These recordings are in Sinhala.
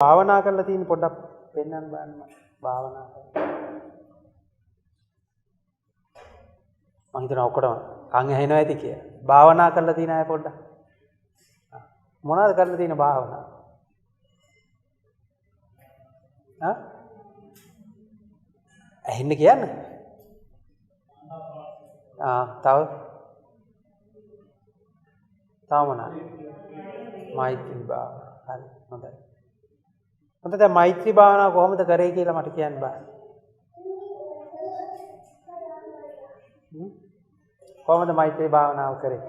භාවනා කරලා තියෙන පොඩ්ඩක් පෙන්නන්න බලන්න භාවනා කරලා. මම හිතනවා ඔක්කොටම කන් ඇහෙනවා ඇති කියලා. භාවනා කරලා තියෙන අය පොඩ්ඩක්. මොනවද කරලා තියෙන භාවනා? ඇහෙන්න කියන්නේ? තව මොනවද? මෛත්‍රී භාවනා. හරි හොඳයි. හොඳයි දැන් මෛත්‍රී භාවනාව කොහොමද කරේ කියලා මට කියන්න බෑ. කොහොමද මෛත්‍රී භාවනාව කරේ?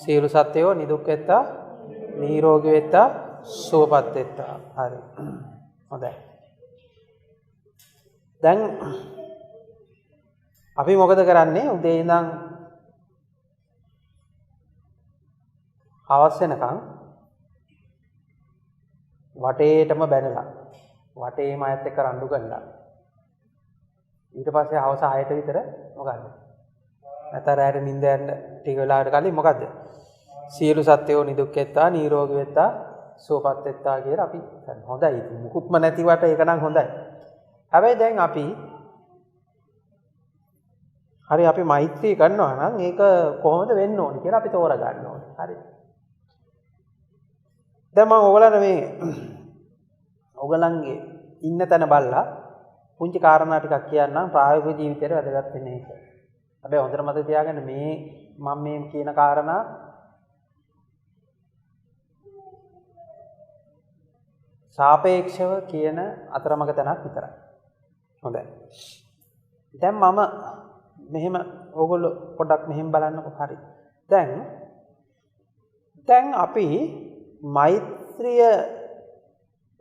සියලු සත්වයෝ නිදුක් වෙත්තා, නිරෝගී වෙත්තා, සුවපත් වෙත්තා. හරි. හොඳයි. දැන් අපි මොකද කරන්නේ? උදේ ඉඳන් හවස වෙනකන් වටේටම බැනලා වටේම අයත් එක්ක රණ්ඩු කරලා ඊට පස්සේ හවස 6ට විතර මොකද්ද? නැත්නම් රැයට නිින්ද යන්න ටික වෙලාවකට කලින් මොකද්ද? සියලු සත්වයෝ නිදුක් වෙත්තා, නිරෝගී වෙත්තා, සුවපත් වෙත්තා කියලා අපි කරනවා. හොඳයි. මුකුත්ම නැතිවට ඒක නම් හොඳයි. හැබැයි දැන් අපි මෛත්‍රී කරනවා නම් ඒක කොහොමද වෙන්න ඕනේ කියලා අපි තෝරා ගන්න ඕනේ. හරි. දැන් මම ඔයගලන්ගේ ඉන්න තැන බලලා පුංචි කාරණා ටිකක් කියන්නම් ප්‍රායෝගික ජීවිතේට වැදගත් වෙන එක. හැබැයි හොඳට මතක තියාගන්න මම මේ කියන කාරණා සාපේක්ෂව කියන අතරමඟ තැනක් විතරයි. හොඳයි. දැන් මම මෙහෙම ඕගොල්ලෝ පොඩ්ඩක් මෙහෙම බලන්නකෝ. හරි. දැන් අපි මෛත්‍රිය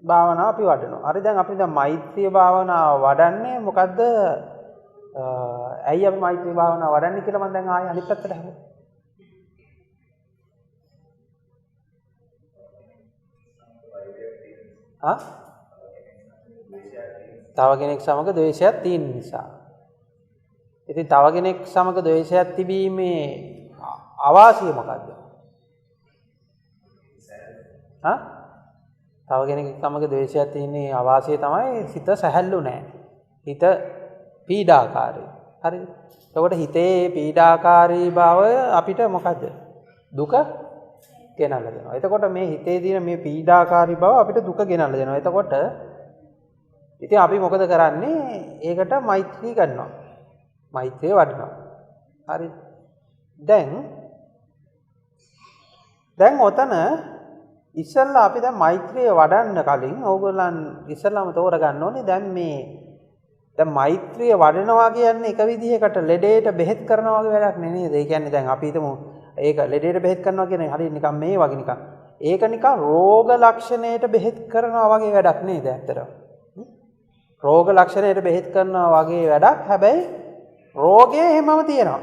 භාවනාව අපි වඩනවා. හරි දැන් අපි මෛත්‍රිය භාවනාව වඩන්නේ මොකද්ද? ඇයි අපි මෛත්‍රී භාවනාව වඩන්නේ කියලා මම දැන් ආයෙ අනිත් පැත්තට හැමෝම. තව කෙනෙක් සමග ද්වේෂයක් තියෙන නිසා. ඉතින් තව කෙනෙක් සමග ද්වේෂයක් තිබීමේ අවාසිය මොකද්ද? තව කෙනෙක් සමග ද්වේෂයක් තියෙන්නේ අවාසිය තමයි සිත සැහැල්ලු නැහැ. හිත පීඩාකාරී. හරිද? එතකොට හිතේ පීඩාකාරී බව අපිට මොකද්ද? දුක ගෙනල්ලා දෙනවා. එතකොට මේ හිතේ තියෙන මේ පීඩාකාරී බව අපිට දුක ගෙනල්ලා දෙනවා. එතකොට ඉතින් අපි මොකද කරන්නේ? ඒකට මෛත්‍රී කරනවා. මෛත්‍රිය වඩනවා. හරිද? දැන් ඔතන ඉස්සෙල්ලා අපි දැන් මෛත්‍රිය වඩන්න කලින් ඕගොල්ලන් ඉස්සෙල්ලාම තෝරගන්න ඕනේ දැන් මෛත්‍රිය වඩනවා කියන්නේ එක විදිහකට ලෙඩේට බෙහෙත් කරනවා වගේ වැඩක් නෙමෙයි. ඒ කියන්නේ දැන් අපි හිතමු ඒක ලෙඩේට බෙහෙත් කරනවා කියන්නේ හරිය නිකන් මේ වගේ නිකන්. ඒක නිකන් රෝග ලක්ෂණයට බෙහෙත් කරනවා වගේ වැඩක් නේද ඇත්තටම. රෝග ලක්ෂණයට බෙහෙත් කරනවා වගේ වැඩක්. හැබැයි රෝගේ හැමම තියෙනවා.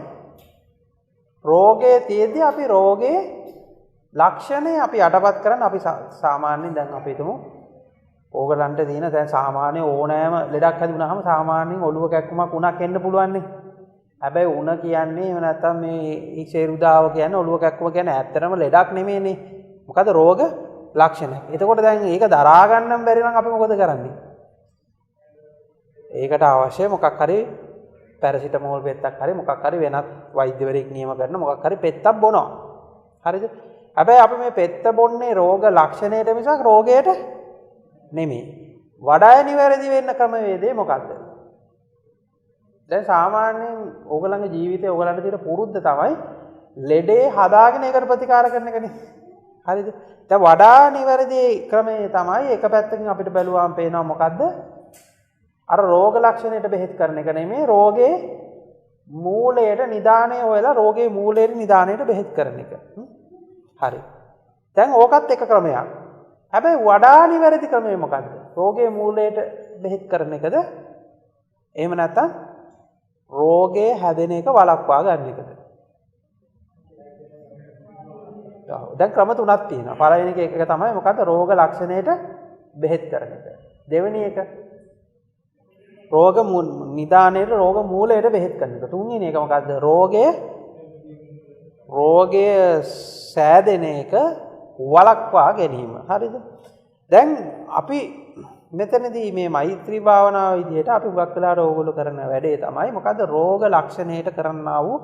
රෝගේ තියෙද්දි අපි රෝගේ ලක්ෂණේ අපි යටපත් කරන්න අපි සාමාන්‍යයෙන් දැන් අපි හිතමු ඕගලන්ට තියෙන දැන් සාමාන්‍ය ඕනෑම ලෙඩක් හරි වුණාම සාමාන්‍යයෙන් ඔළුව කැක්කුමක් උණක් එන්න පුළුවන් නේ. හැබැයි උණ කියන්නේ එහෙම නැත්නම් මේ ඊසේරුදාව කියන්නේ ඔළුව කැක්කුම කියන්නේ ඇත්තටම ලෙඩක් නෙමෙයිනේ. මොකද රෝග ලක්ෂණ. එතකොට දැන් ඒක දරා ගන්නම් බැරි නම් අපි මොකද කරන්නේ? ඒකට අවශ්‍ය මොකක් හරි පැරසිටමෝල් පෙත්තක් හරි මොකක් හරි වෙනත් වෛද්‍යවරයෙක් නියම කරන මොකක් හරි පෙත්තක් බොනවා. හරිද? හැබැයි අපි මේ පෙත්ත බොන්නේ රෝග ලක්ෂණයට මිසක් රෝගයට නෙමෙයි. වඩා නිවැරදි වෙන්න ක්‍රමවේදය මොකක්ද? දැන් සාමාන්‍යයෙන් ඕගලන්ගේ ජීවිතේ ඕගලන්ට තියෙන පුරුද්ද තමයි ලෙඩේ හදාගෙන ඒකට ප්‍රතිකාර කරන එකනේ. හරිද? දැන් වඩා නිවැරදි ක්‍රමය තමයි එක පැත්තකින් අපිට බැලුවාම පේනවා මොකද්ද? අර රෝග ලක්ෂණයට බෙහෙත් කරන එක නෙමෙයි රෝගේ මූලයට නිදාණය හොයලා රෝගේ මූලයට නිදාණයට බෙහෙත් කරන එක. හරි. දැන් ඕකත් එක ක්‍රමයක්. හැබැයි වඩා නිවැරදි ක්‍රමය මොකද්ද? රෝගේ මූලයට බෙහෙත් කරන එකද? එහෙම නැත්නම් රෝගේ හැදෙන එක වළක්වා ගන්න එකද? දැන් ක්‍රම තුනක් තියෙනවා. පළවෙනි එක තමයි මොකද්ද? රෝග ලක්ෂණයට බෙහෙත් කරන එක. දෙවෙනි එක රෝග නිදානයේ රෝග මූලයට බෙහෙත් කරන එක. තුන්වෙනි එක මොකද්ද? රෝගයේ රෝගය සෑදෙන එක වළක්වා ගැනීම. හරිද? දැන් අපි මෙතනදී මේ මෛත්‍රී භාවනාව විදිහට අපි හුඟක් වෙලාවට ඕගොල්ලෝ කරන වැඩේ තමයි මොකද්ද? රෝග ලක්ෂණයට කරන්නා වූ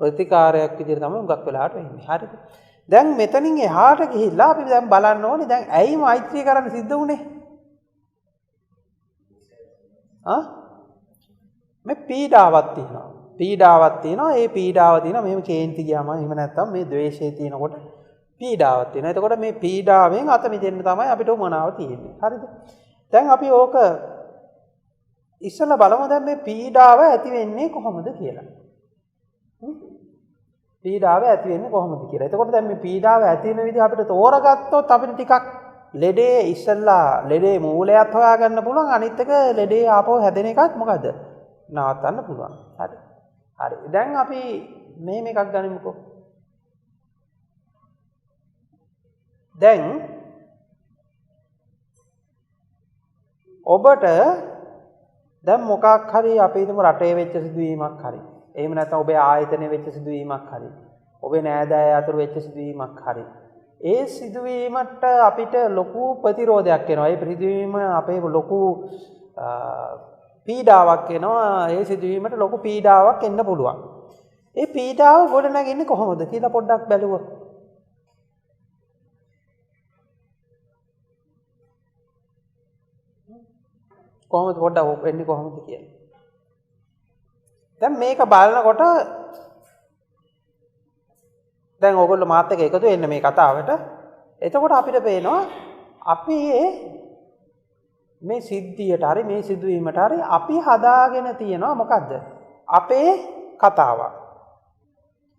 ප්‍රතිකාරයක් විදිහට තමයි හුඟක් වෙලාවට වෙන්නේ. හරිද? දැන් මෙතනින් එහාට ගිහිල්ලා අපි දැන් බලන්න ඕනේ දැන් ඇයි මෛත්‍රී කරන්න සිද්ධ වුනේ? මේ පීඩාවක් තියෙනවා. පීඩාවක් තියෙනවා. ඒ පීඩාව තියෙනවා. මෙහෙම කේන්ති ගියාම එහෙම නැත්නම් මේ ද්වේෂය තියෙනකොට පීඩාවක් තියෙනවා. එතකොට මේ පීඩාවෙන් අත මිදෙන්න තමයි අපිට උමනාව තියෙන්නේ. හරිද? දැන් අපි ඕක ඉස්සෙල්ලා බලමු දැන් මේ පීඩාව ඇති වෙන්නේ කොහොමද කියලා. පීඩාව ඇති වෙන්නේ කොහොමද කියලා. එතකොට දැන් මේ පීඩාව ඇති වෙන විදිහ අපිට තෝරගත්තොත් අපිට ටිකක් ලෙඩේ ඉස්සෙල්ලා ලෙඩේ මූලයත් හොයාගන්න පුළුවන්. අනිත් එක ලෙඩේ ආපහු හැදෙන එකත් මොකද? නවත්තන්න පුළුවන්. හරි. හරි. දැන් අපි මෙහෙම එකක් ගනිමුකෝ. දැන් ඔබට දැන් මොකක් හරි අපි හිතමු රටේ වෙච්ච සිදුවීමක් හරි. එහෙම නැත්නම් ඔබේ ආයතනයේ වෙච්ච සිදුවීමක් හරි. ඔබේ නෑදෑය අතර වෙච්ච සිදුවීමක් හරි. ඒ සිදුවීමට අපිට ලොකු ප්‍රතිරෝධයක් එනවා. ඒ සිදුවීම අපේ ලොකු පීඩාවක් එනවා. ඒ සිදුවීමට ලොකු පීඩාවක් එන්න පුළුවන්. ඒ පීඩාව ගොඩනගන්නේ කොහොමද කියලා පොඩ්ඩක් බැලුවොත්. කොහොමද පොඩ්ඩක් වෙන්නේ කොහොමද කියලා. දැන් මේක බලනකොට දැන් ඕගොල්ලෝ මාත් එක්ක එකතු වෙන්න මේ කතාවට. එතකොට අපිට පේනවා අපි මේ සිද්ධියට හරි මේ සිදුවීමට හරි අපි හදාගෙන තියෙනවා මොකද්ද? අපේ කතාවක්.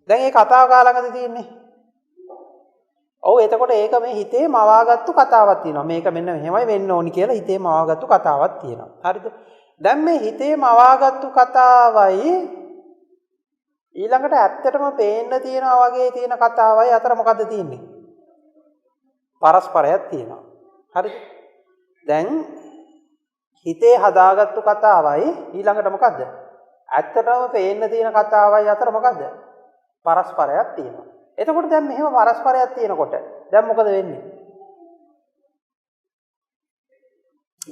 දැන් මේ කතාව කාලඟද තියෙන්නේ? ඔව් එතකොට ඒක මේ හිතේ මවාගත්තු කතාවක් තියෙනවා. මේක මෙන්න මෙහෙමයි වෙන්න ඕනි කියලා හිතේ මවාගත්තු කතාවක් තියෙනවා. හරිද? දැන් මේ හිතේ මවාගත්තු කතාවයි ඊළඟට ඇත්තටම පේන්න තියනවා වගේ තියෙන කතාවයි අතර මොකද්ද තියෙන්නේ? පරස්පරයක් තියෙනවා. හරිද? දැන් හිතේ හදාගත්තු කතාවයි ඊළඟට මොකද්ද? ඇත්තටම පේන්න තියෙන කතාවයි අතර මොකද්ද? පරස්පරයක් තියෙනවා. එතකොට දැන් මෙහෙම පරස්පරයක් තියෙනකොට දැන් මොකද වෙන්නේ?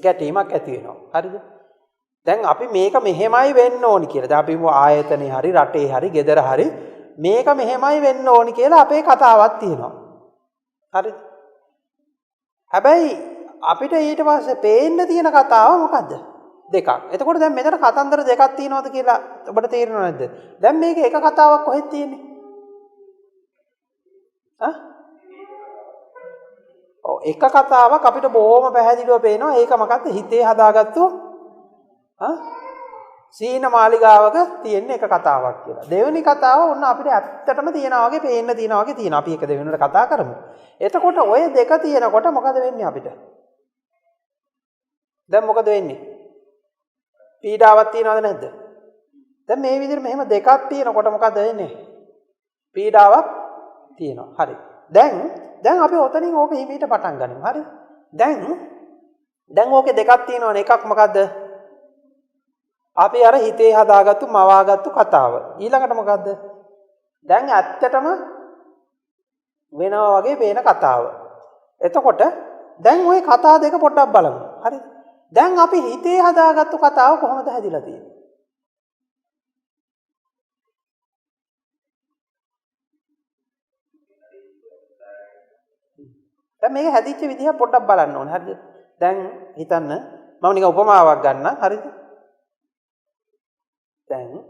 ගැටීමක් ඇති වෙනවා. හරිද? දැන් අපි මේක මෙහෙමයි වෙන්න ඕනි කියලා. දැන් අපි ආයතනේ හරි රටේ හරි ගෙදර හරි මේක මෙහෙමයි වෙන්න ඕනි කියලා අපේ කතාවක් තියෙනවා. හරිද? හැබැයි අපිට ඊට පස්සේ පේන්න තියෙන කතාව මොකද්ද? දෙකක්. එතකොට දැන් මෙතන කතන්දර දෙකක් තියෙනවද කියලා ඔබට තේරෙනවද නැද්ද? දැන් මේක එක කතාවක් කොහෙද තියෙන්නේ? එක කතාවක් අපිට බොහොම පැහැදිලිව පේනවා. ඒක මොකද්ද? හිතේ හදාගත්තු සීන මාලිගාවක තියෙන එක කතාවක් කියලා. දෙවෙනි කතාව ඔන්න අපිට ඇත්තටම තියනවා වගේ පේන්න තියනවා වගේ තියෙනවා. අපි එක දෙවෙනිවට කතා කරමු. එතකොට ඔය දෙක තියෙනකොට මොකද වෙන්නේ අපිට? දැන් මොකද වෙන්නේ? පීඩාවක් තියනවද නැද්ද? දැන් මේ විදිහට මෙහෙම දෙකක් තියෙනකොට මොකද වෙන්නේ? පීඩාවක් තියෙනවා. හරි. දැන් අපි ඔතනින් ඕක හිමීට පටන් ගනිමු. හරි. දැන් ඕකේ දෙකක් තියෙනවනේ. එකක් මොකද්ද? අපි අර හිතේ හදාගත්තු මවාගත්තු කතාව. ඊළඟට මොකද්ද? දැන් ඇත්තටම වෙනවා වගේ පේන කතාව. එතකොට දැන් ওই කතා දෙක පොඩ්ඩක් බලමු. හරි. දැන් අපි හිතේ හදාගත්තු කතාව කොහොමද හැදිලා තියෙන්නේ? දැන් මේක හැදිච්ච විදිහ පොඩ්ඩක් බලන්න ඕනේ. හරිද? දැන් හිතන්න මම නිකන් උපමාවක් ගන්නම්. හරිද? දැන්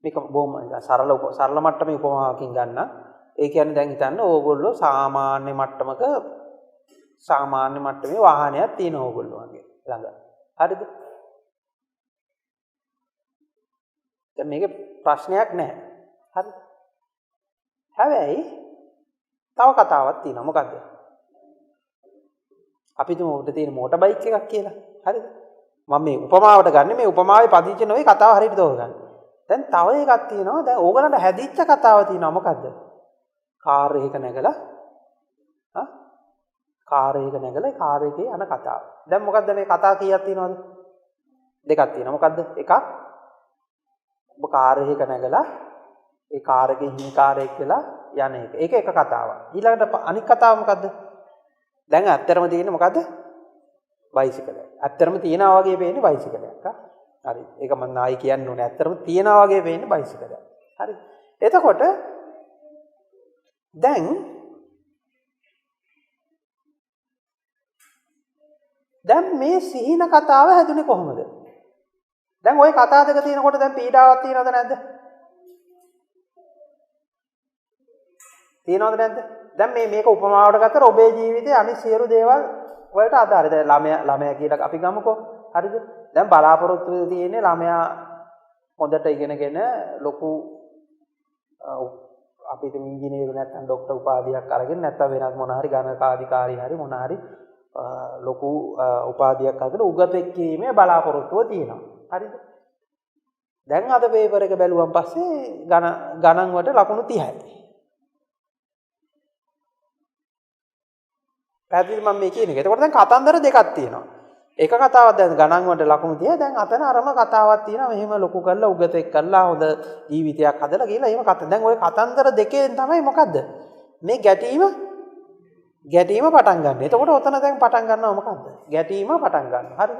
මේක බොහොම සරල මට්ටමේ උපමාවකින් ගන්න. ඒ කියන්නේ දැන් හිතන්න ඕගොල්ලෝ සාමාන්‍ය මට්ටමේ වාහනයක් තියෙන ඕගොල්ලෝ වගේ ළඟ. හරිද? දැන් මේක ප්‍රශ්නයක් නැහැ. හරිද? හැබැයි තව කතාවක් තියෙනවා. මොකද්ද? අපි තුමු උඩ තියෙන මෝටර් බයික් එකක් කියලා. හරිද? මම මේ උපමාවට ගන්න මේ උපමාවේ පදිංචි නෙවෙයි කතාව හරියට තෝරගන්න. දැන් තව එකක් තියෙනවා. දැන් ඕගලන්ට හැදිච්ච කතාව තියෙනවා. මොකද්ද? කාර් එකක නැගලා කාර් එකේ යන කතාව. දැන් මොකද්ද මේ කතා කීයක් තියෙනවද? දෙකක් තියෙනවා. මොකද්ද? එකක් ඔබ කාර් එකක නැගලා ඒ කාර් එකේ හිමිකාරයෙක් වෙලා යන එක. ඒක එක කතාවක්. ඊළඟට අනිත් කතාව මොකද්ද? දැන් ඇත්තටම තියෙන්නේ මොකද්ද? බයිසිකලයක්. ඇත්තටම තියනවා වගේ පේන්නේ බයිසිකලයක්. හරි. ඒක මම ආයි කියන්න ඕනේ. ඇත්තටම තියනවා වගේ පේන්නේ බයිසිකලයක්. හරි. එතකොට දැන් මේ සිහින කතාව හැදුනේ කොහොමද? දැන් ওই කතා දෙක තියෙනකොට දැන් පීඩාවක් තියෙනවද නැද්ද? තියෙනවද නැද්ද? දැන් මේක උපමාවට ගත්තට ඔබේ ජීවිතයේ අනිත් සියලු දේවල් වලට අදාළයි. දැන් ළමයා කියලා අපි ගමුකෝ. හරිද? දැන් බලාපොරොත්තු වෙලා තියෙන්නේ ළමයා හොඳට ඉගෙනගෙන ලොකු අපිට ඉංජිනේරු නැත්නම් ડોක්ටර් උපාධියක් අරගෙන නැත්නම් වෙනත් මොන හරි ගණකාධිකාරී හරි මොන හරි ලොකු උපාධියක් අරගෙන උගතෙක් කීමේ බලාපොරොත්තුව තියෙනවා. හරිද? දැන් අද පේපර් එක බැලුවන් පස්සේ ගණන් වලට ලකුණු 30යි. පැහැදිලිද මම මේ කියන එක? එතකොට දැන් කතන්දර දෙකක් තියෙනවා. එක කතාවක් දැන් ගණන් වලට ලකුණු 30 දැන් අතන අරම කතාවක් තියෙනවා. මෙහෙම ලොකු කරලා උගතෙක් කරලා හොඳ ජීවිතයක් හදලා කියලා එහෙම දැන් ওই කතන්දර දෙකෙන් තමයි මොකද්ද? මේ ගැටීම පටන් ගන්න. එතකොට ඔතන දැන් පටන් ගන්නවා මොකද්ද? ගැටීම පටන් ගන්නවා. හරිද?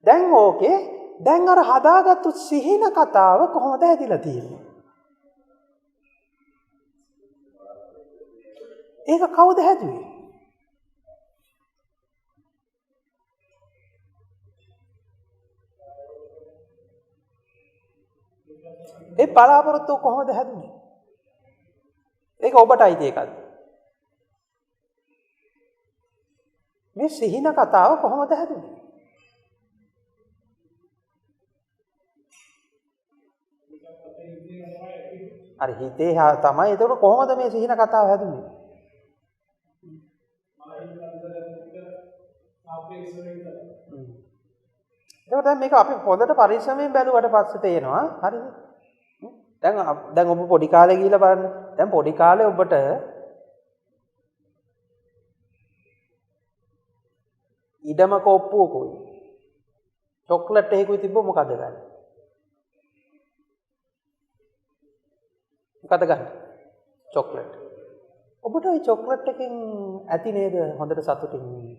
දැන් ඕකේ දැන් අර හදාගත්තු සිහින කතාව කොහොමද ඇදිලා තියෙන්නේ? ඒක කවුද හැදුවේ? ඒ බලාපොරොත්තු කොහොමද හැදුනේ? ඒක ඔබට අයිති එකක්ද? මේ සිහින කතාව කොහොමද හැදුනේ? අර හිතේ තමයි. ඒක කොහොමද මේ සිහින කතාව හැදුනේ? ඒක දැන් මේක අපි හොඳට පරිස්සමෙන් බැලුවට පස්සේ තේනවා. හරිද? දැන් ඔබ පොඩි කාලේ ගිහිල්ලා බලන්න. දැන් පොඩි කාලේ ඔබට ඉඩමක ඔප්පුවකුයි චොක්ලට් එකකුයි තිබ්බොත් මොකද ගන්න? මොකද ගන්න? චොක්ලට්. ඔබට ওই චොක්ලට් එකෙන් ඇති නේද හොඳට සතුටින් ඉන්නේ?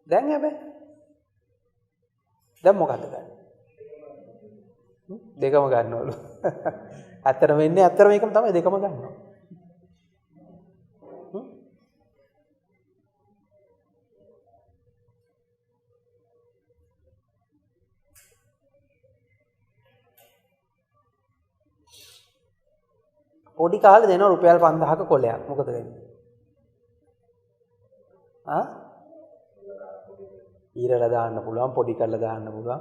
දැන් හැබැයි දැන් මොකද ගන්න? දෙකම ගන්නවලු. ඇත්තටම වෙන්නේ ඇත්තටම මේකම තමයි දෙකම ගන්නවා. පොඩි කාලේ දෙනවා රුපියල් 5000ක කොලයක්. මොකද වෙන්නේ? ඊරලා දාන්න පුළුවන්, පොඩි කරලා දාන්න පුළුවන්.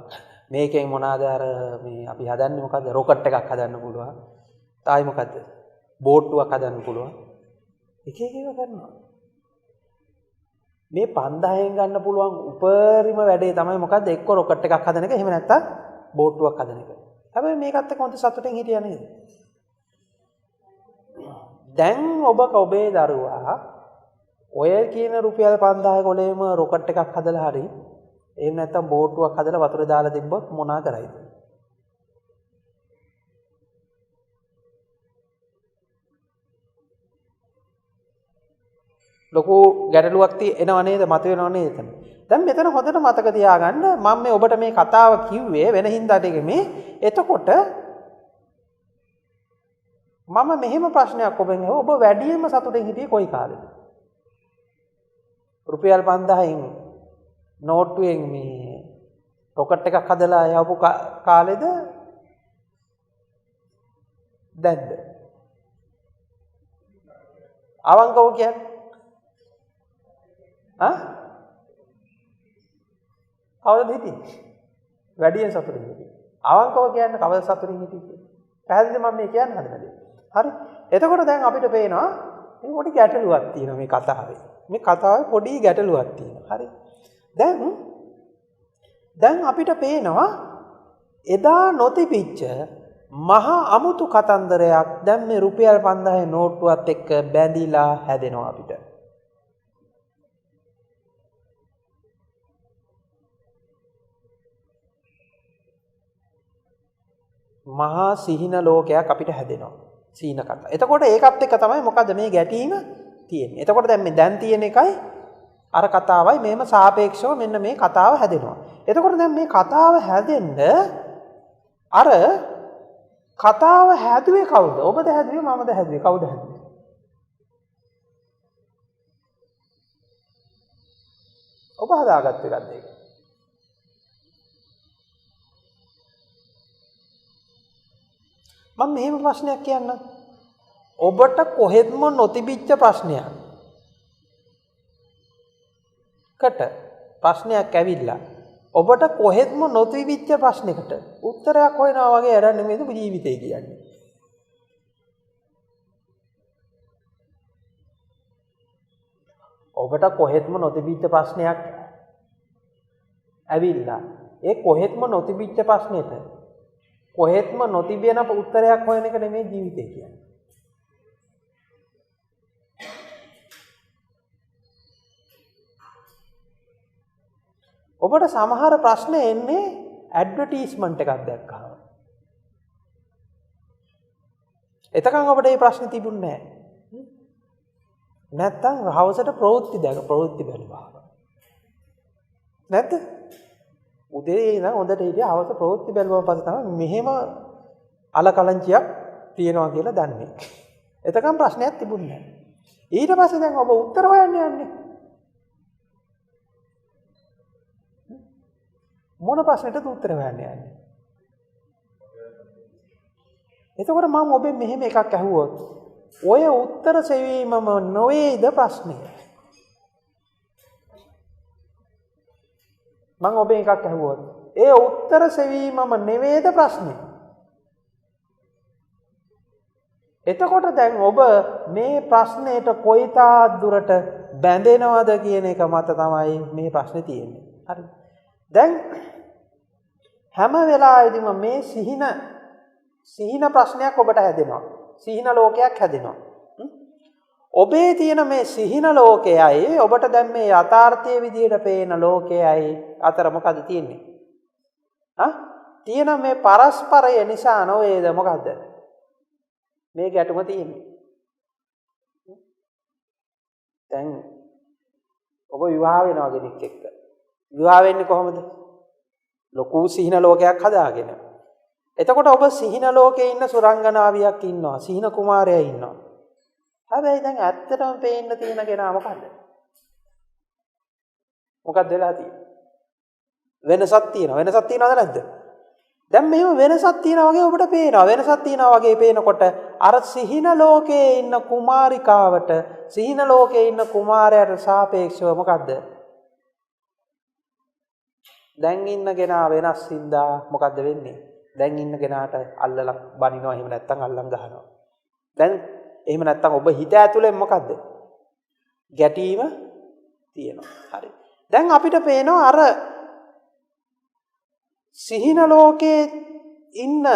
මේකෙන් මොනවාද අර මේ අපි හදන්නේ මොකද්ද? රොකට් එකක් හදන්න පුළුවන්. තායි මොකද්ද? බෝට්ටුවක් හදන්න පුළුවන්. එක ඒවා කරනවා. මේ 5000න් ගන්න පුළුවන් උපරිම වැඩේ තමයි මොකද්ද? එක්ක රොකට් එකක් හදන එක, එහෙම නැත්නම් බෝට්ටුවක් හදන එක. හැබැයි මේකත් එක්ක හොඳ සතුටින් හිටියා නේද? දැන් ඔබේ දරුවා ඔය කියන රුපියල් 5000 කොලේම රොකට් එකක් හදලා හරි එහෙම නැත්නම් බෝට්ටුවක් හදලා වතුරේ දාලා තිබ්බොත් මොනා කරයිද? ලොකු ගැටලුවක් එනව නේද? මතුවෙනව නේද එතන? දැන් මෙතන හොඳට මතක තියාගන්න මම මේ ඔබට මේ කතාව කිව්වේ වෙන හින්දා මේ එතකොට මම මෙහෙම ප්‍රශ්නයක් ඔබෙන් අහුවා. ඔබ වැඩියෙන්ම සතුටින් හිටියේ කොයි කාලෙද? රුපියල් 5000න් නෝට්ටුවෙන් මේ රොකට් එකක් හදලා යවපු කාලෙද? දැන්ද? අවංකව කියන්නේ? කවදද හිටියේ? වැඩියෙන් සතුටින් හිටියේ. අවංකව කියන්නේ කවද සතුටින් හිටියේ? පැහැදිලිද මම මේ කියන්න හදන දේ? හරි. එතකොට දැන් අපිට පේනවා මේ පොඩි ගැටලුවක් තියෙනවා මේ කතාවේ. මේ කතාවේ පොඩි ගැටලුවක් තියෙනවා. හරි. දැන් අපිට පේනවා එදා නොතිබිච්ච මහා අමුතු කතන්දරයක් දැන් මේ රුපියල් 5000 නෝට්ටුවත් එක්ක බැඳිලා හැදෙනවා අපිට. මහා සිහින ලෝකයක් අපිට හැදෙනවා. සීන කතා. එතකොට ඒකත් එක්ක තමයි මොකද මේ ගැටීම තියෙන්නේ. එතකොට දැන් මේ දැන් තියෙන එකයි අර කතාවයි මේම සාපේක්ෂව මෙන්න මේ කතාව හැදෙනවා. එතකොට දැන් මේ කතාව හැදෙන්න අර කතාව හැදුවේ කවුද? ඔබද හැදුවේ මමද හැදුවේ? කවුද හැදුවේ? ඔබ හදාගත්ත එකක්ද ඒක? මම මෙහෙම ප්‍රශ්නයක් කියන්නම්. ඔබට කොහෙත්ම නොතිබිච්ච ප්‍රශ්නයක්. ප්‍රශ්නයක් ඇවිල්ලා ඔබට කොහෙත්ම නොතිබිච්ච ප්‍රශ්නයකට උත්තරයක් හොයනවා වගේ වැඩක් නෙමෙයිද ජීවිතේ කියන්නේ. ඔබට කොහෙත්ම නොතිබිච්ච ප්‍රශ්නයක් ඇවිල්ලා ඒ කොහෙත්ම නොතිබිච්ච ප්‍රශ්නෙට කොහෙත්ම නොතිබෙන උත්තරයක් හොයන එක නෙමෙයි ජීවිතේ කියන්නේ. ඔබට සමහර ප්‍රශ්න එන්නේ ඇඩ්වර්ටයිස්මන්ට් එකක් දැක්කම. එතකන් ඔබට මේ ප්‍රශ්න තිබුණේ නැහැ. නැත්තම් හවසට ප්‍රවෘත්ති බැලුවා. නැද්ද? උදේ ඉඳන් හොඳට හිටියා හවස ප්‍රවෘත්ති බැලුවා පස්සේ තමයි මෙහෙම අලකලංචියක් තියෙනවා කියලා දන්නේ. එතකන් ප්‍රශ්නයක් තිබුණේ නැහැ. ඊට පස්සේ දැන් ඔබ උත්තර හොයන්න යන්නේ. මොන ප්‍රශ්නෙටද උත්තර හොයන්න යන්නේ? එතකොට මම ඔබෙන් මෙහෙම එකක් අහුවොත් ඔය උත්තර සෙවීමම නොවේද ප්‍රශ්නය? මම ඔබෙන් එකක් අහුවොත් ඒ උත්තර සෙවීමම නෙවේද ප්‍රශ්නය? එතකොට දැන් ඔබ මේ ප්‍රශ්නයට කොයිතා දුරට බැඳෙනවද කියන එක මත තමයි මේ ප්‍රශ්නේ තියෙන්නේ. හරි. දැන් හැම වෙලාවෙදිම මේ සිහින ප්‍රශ්නයක් ඔබට හැදෙනවා. සිහින ලෝකයක් හැදෙනවා. ඔබේ තියෙන මේ සිහින ලෝකයයි ඔබට දැන් මේ යථාර්ථයේ විදිහට පේන ලෝකයයි අතර මොකද තියෙන්නේ? තියෙන මේ පරස්පරය නිසා නොවේද මොකද්ද? මේ ගැටුම තියෙන්නේ. දැන් ඔබ විවාහ වෙනවා කෙනෙක් එක්ක. විවාහ වෙන්නේ කොහොමද? ලොකු සිහින ලෝකයක් හදාගෙන. එතකොට ඔබ සිහින ලෝකේ ඉන්න සුරංගනාවියක් ඉන්නවා. සිහින කුමාරයා ඉන්නවා. හැබැයි දැන් ඇත්තටම පේන්න තියෙන කෙනා මොකද්ද? මොකක්ද වෙලා තියෙන්නේ? වෙනසක් තියෙනවා. වෙනසක් තියෙනවද නැද්ද? දැන් මෙහෙම වෙනසක් තියෙනවා වගේ ඔබට පේනවා. වෙනසක් තියෙනවා වගේ පේනකොට අර සිහින ලෝකේ ඉන්න කුමාරිකාවට සිහින ලෝකේ ඉන්න කුමාරයාට සාපේක්ෂව මොකද්ද? දැන් ඉන්න කෙනා වෙනස් හින්දා මොකද්ද වෙන්නේ? දැන් ඉන්න කෙනාට අල්ලලා බනිනවා එහෙම නැත්නම් අල්ලන් ගහනවා. දැන් එහෙම නැත්නම් ඔබ හිත ඇතුලෙන් මොකද්ද? ගැටීම තියෙනවා. හරි. දැන් අපිට පේනවා අර සිහින ලෝකේ ඉන්න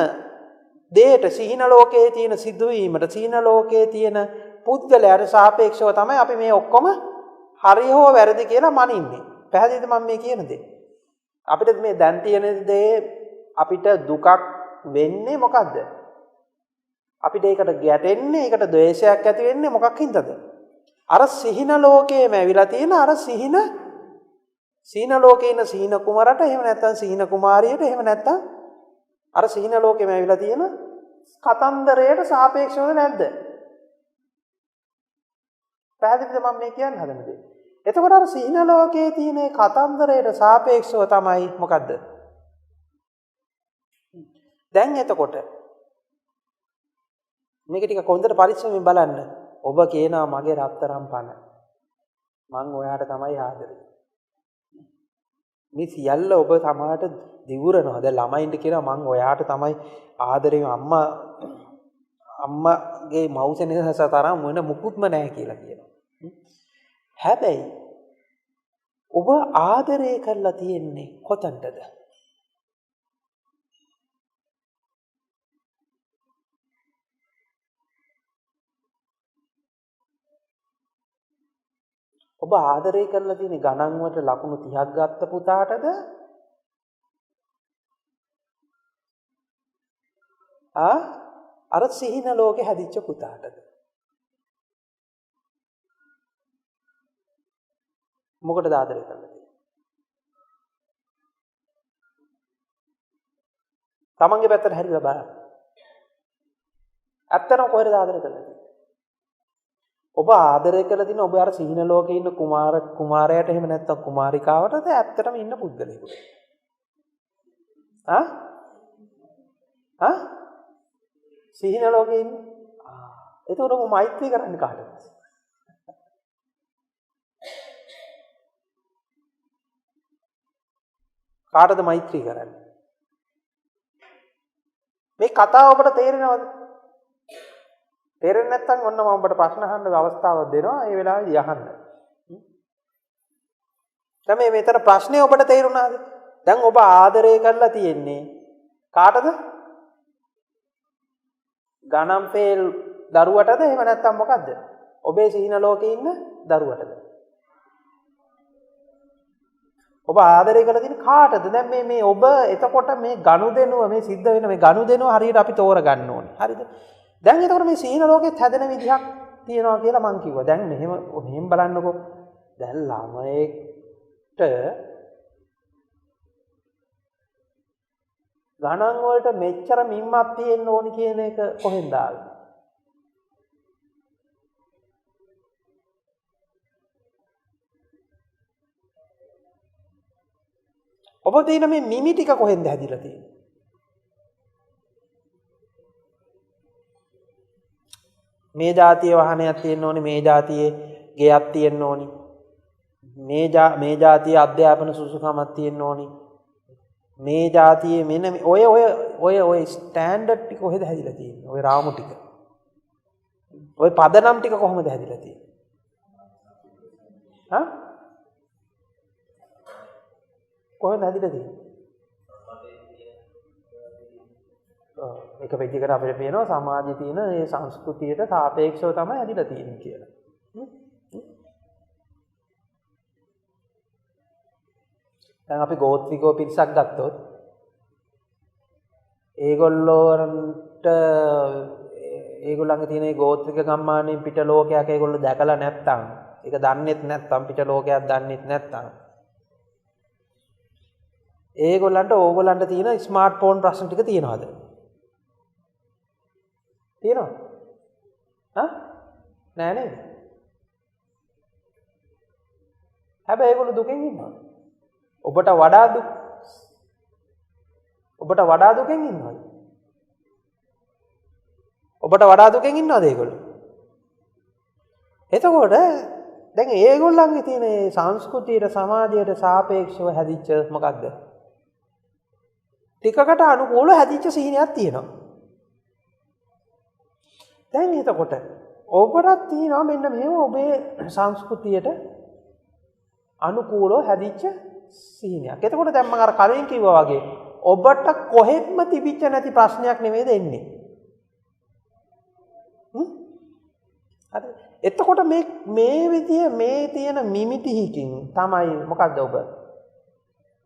දෙයට සිහින ලෝකයේ තියෙන සිදුවීමට සිහින ලෝකයේ තියෙන පුද්ගලයාට සාපේක්ෂව තමයි අපි මේ ඔක්කොම හරි හෝ වැරදි කියලා මනින්නේ. පැහැදිලිද මම මේ කියන දේ? අපිට මේ දැන් තියෙන දේ අපිට දුකක් වෙන්නේ මොකද්ද? අපිට ඒකට ගැටෙන්නේ, ඒකට ද්වේෂයක් ඇති වෙන්නේ මොකක් හින්දාද? අර සිහින ලෝකයේම ඇවිල්ලා තියෙන අර සිහින ලෝකේ ඉන්න සිහින කුමාරට එහෙම නැත්නම් සිහින කුමාරියට එහෙම නැත්නම් අර සිහින ලෝකෙම ඇවිල්ලා තියෙන කතන්දරයට සාපේක්ෂවද නැද්ද? පැහැදිලිද මම මේ කියන්න හදන දේ? එතකොට අර සිහින ලෝකයේ තියෙන කතන්දරයට සාපේක්ෂව තමයි මොකද්ද? දැන් එතකොට මේක ටික හොඳට පරිස්සමෙන් බලන්න. ඔබ කියනවා මගේ රත්තරන් පණ. මං ඔයාට තමයි ආදරේ. මේ සියල්ල ඔබ සමාට දිවුරනවා. දැන් ළමයින්ට කියනවා මං ඔයාට තමයි ආදරේ අම්මගේ මවුසෙනෙහස තරම් මොන මුකුත්ම නැහැ කියලා කියනවා. හැබැයි ඔබ ආදරය කරලා තියෙන්නේ කොතනද? ඔබ ආදරය කරලා තියෙන ගණන් වලට ලකුණු 30ක් ගත්ත පුතාටද අර සිහින ලෝකේ හැදිච්ච පුතාටද? මොකටද ආදරය කරන්නේ? තමන්ගේ පැත්තට හැරිලා බලන්න. ඇත්තටම කොහෙද ආදරය කරන්නේ? ඔබ ආදරය කරලා තියෙන ඔබ අර සිහින ලෝකේ ඉන්න කුමාරයාට එහෙම නැත්නම් කුමාරිකාවටද ඇත්තටම ඉන්න පුද්ගලයෙකුට? සිහින ලෝකේ ඉන්න. එතකොට ඔබ මෛත්‍රී කරන්නේ කාටද? කාටද මෛත්‍රී කරන්නේ? මේ කතාව ඔබට තේරෙනවද? තේරෙන්නේ නැත්නම් ඔන්න මම ඔබට ප්‍රශ්න අහන්න අවස්ථාවක් දෙනවා. ඒ වෙලාවේදී අහන්න. දැන් මේ මෙතන ප්‍රශ්නේ ඔබට තේරුණාද? දැන් ඔබ ආදරය කරලා තියෙන්නේ කාටද? ගණන් ෆේල් දරුවටද? එහෙම නැත්නම් මොකද්ද? ඔබේ සිහින ලෝකේ ඉන්න දරුවටද? ඔබ ආදරය කරලා තියෙන කාටද? දැන් මේ ඔබ එතකොට මේ ගනුදෙනුව මේ සිද්ධ වෙන මේ ගනුදෙනුව හරියට අපි තෝරගන්න ඕනේ. හරිද? දැන් එතකොට මේ සිහින ලෝකෙත් හැදෙන විදිහක් තියෙනවා කියලා මං කිව්වා. දැන් මෙහෙම බලන්නකෝ. දැන් ළමයෙක්ට ගණන් වලට මෙච්චර මිම්මක් තියෙන්න ඕනි කියන එක කොහෙන්ද ආවේ? ඔබ තියෙන මේ මිමි ටික කොහෙන්ද හැදිලා තියෙන්නේ? මේ જાතියේ වාහනයක් තියෙන්න ඕනි, මේ જાතියේ ගෙයක් තියෙන්න ඕනි. මේ જાතියේ අධ්‍යාපන සුසුකමක් තියෙන්න ඕනි. මේ જાතියේ මෙන්න ඔය ස්ටෑන්ඩඩ් ටික කොහෙද හැදිලා තියෙන්නේ? ඔය රාමු ටික. ඔය පදනම් ටික කොහොමද හැදිලා තියෙන්නේ? කොහෙන්ද හැදිලා තියෙන්නේ? එක පැත්තකට අපිට පේනවා සමාජයේ තියෙන මේ සංස්කෘතියට සාපේක්ෂව තමයි හැදිලා තියෙන්නේ කියලා. දැන් අපි ගෝත්‍රිකෝ පිරිසක් ගත්තොත් ඒගොල්ලන්ගේ තියෙන මේ ගෝත්‍රික ගම්මානයෙන් පිට ලෝකයක් ඒගොල්ලෝ දැකලා නැත්තම්, ඒක දන්නෙත් නැත්තම්, පිට ලෝකයක් දන්නෙත් නැත්තම් ඕගොල්ලන්ට තියෙන ස්මාර්ට්ෆෝන් ප්‍රශ්න ටික තියෙනවද? තියෙනවද? නෑ නේද? හැබැයි ඒගොල්ලෝ දුකෙන් ඉන්නවා. ඔබට වඩා දුකෙන් ඉන්නවද? ඔබට වඩා දුකෙන් ඉන්නවද ඒගොල්ලෝ? එතකොට දැන් ඒගොල්ලන්ගේ තියෙන සංස්කෘතියට සමාජයට සාපේක්ෂව හැදිච්ච මොකක්ද? ටිකකට අනුකූලව හැදිච්ච සිහිනයක් තියෙනවා. දැන් එතකොට ඔබට තියෙනවා මෙන්න මෙහෙම ඔබේ සංස්කෘතියට අනුකූලව හැදිච්ච සිහිනයක්. එතකොට දැන් මම අර කලින් කිව්වා වගේ ඔබට කොහෙත්ම තිබිච්ච නැති ප්‍රශ්නයක් නෙමෙයිද එන්නේ. හරි. එතකොට මේ විදිය මේ තියෙන මිමිටිහිකින් තමයි මොකද්ද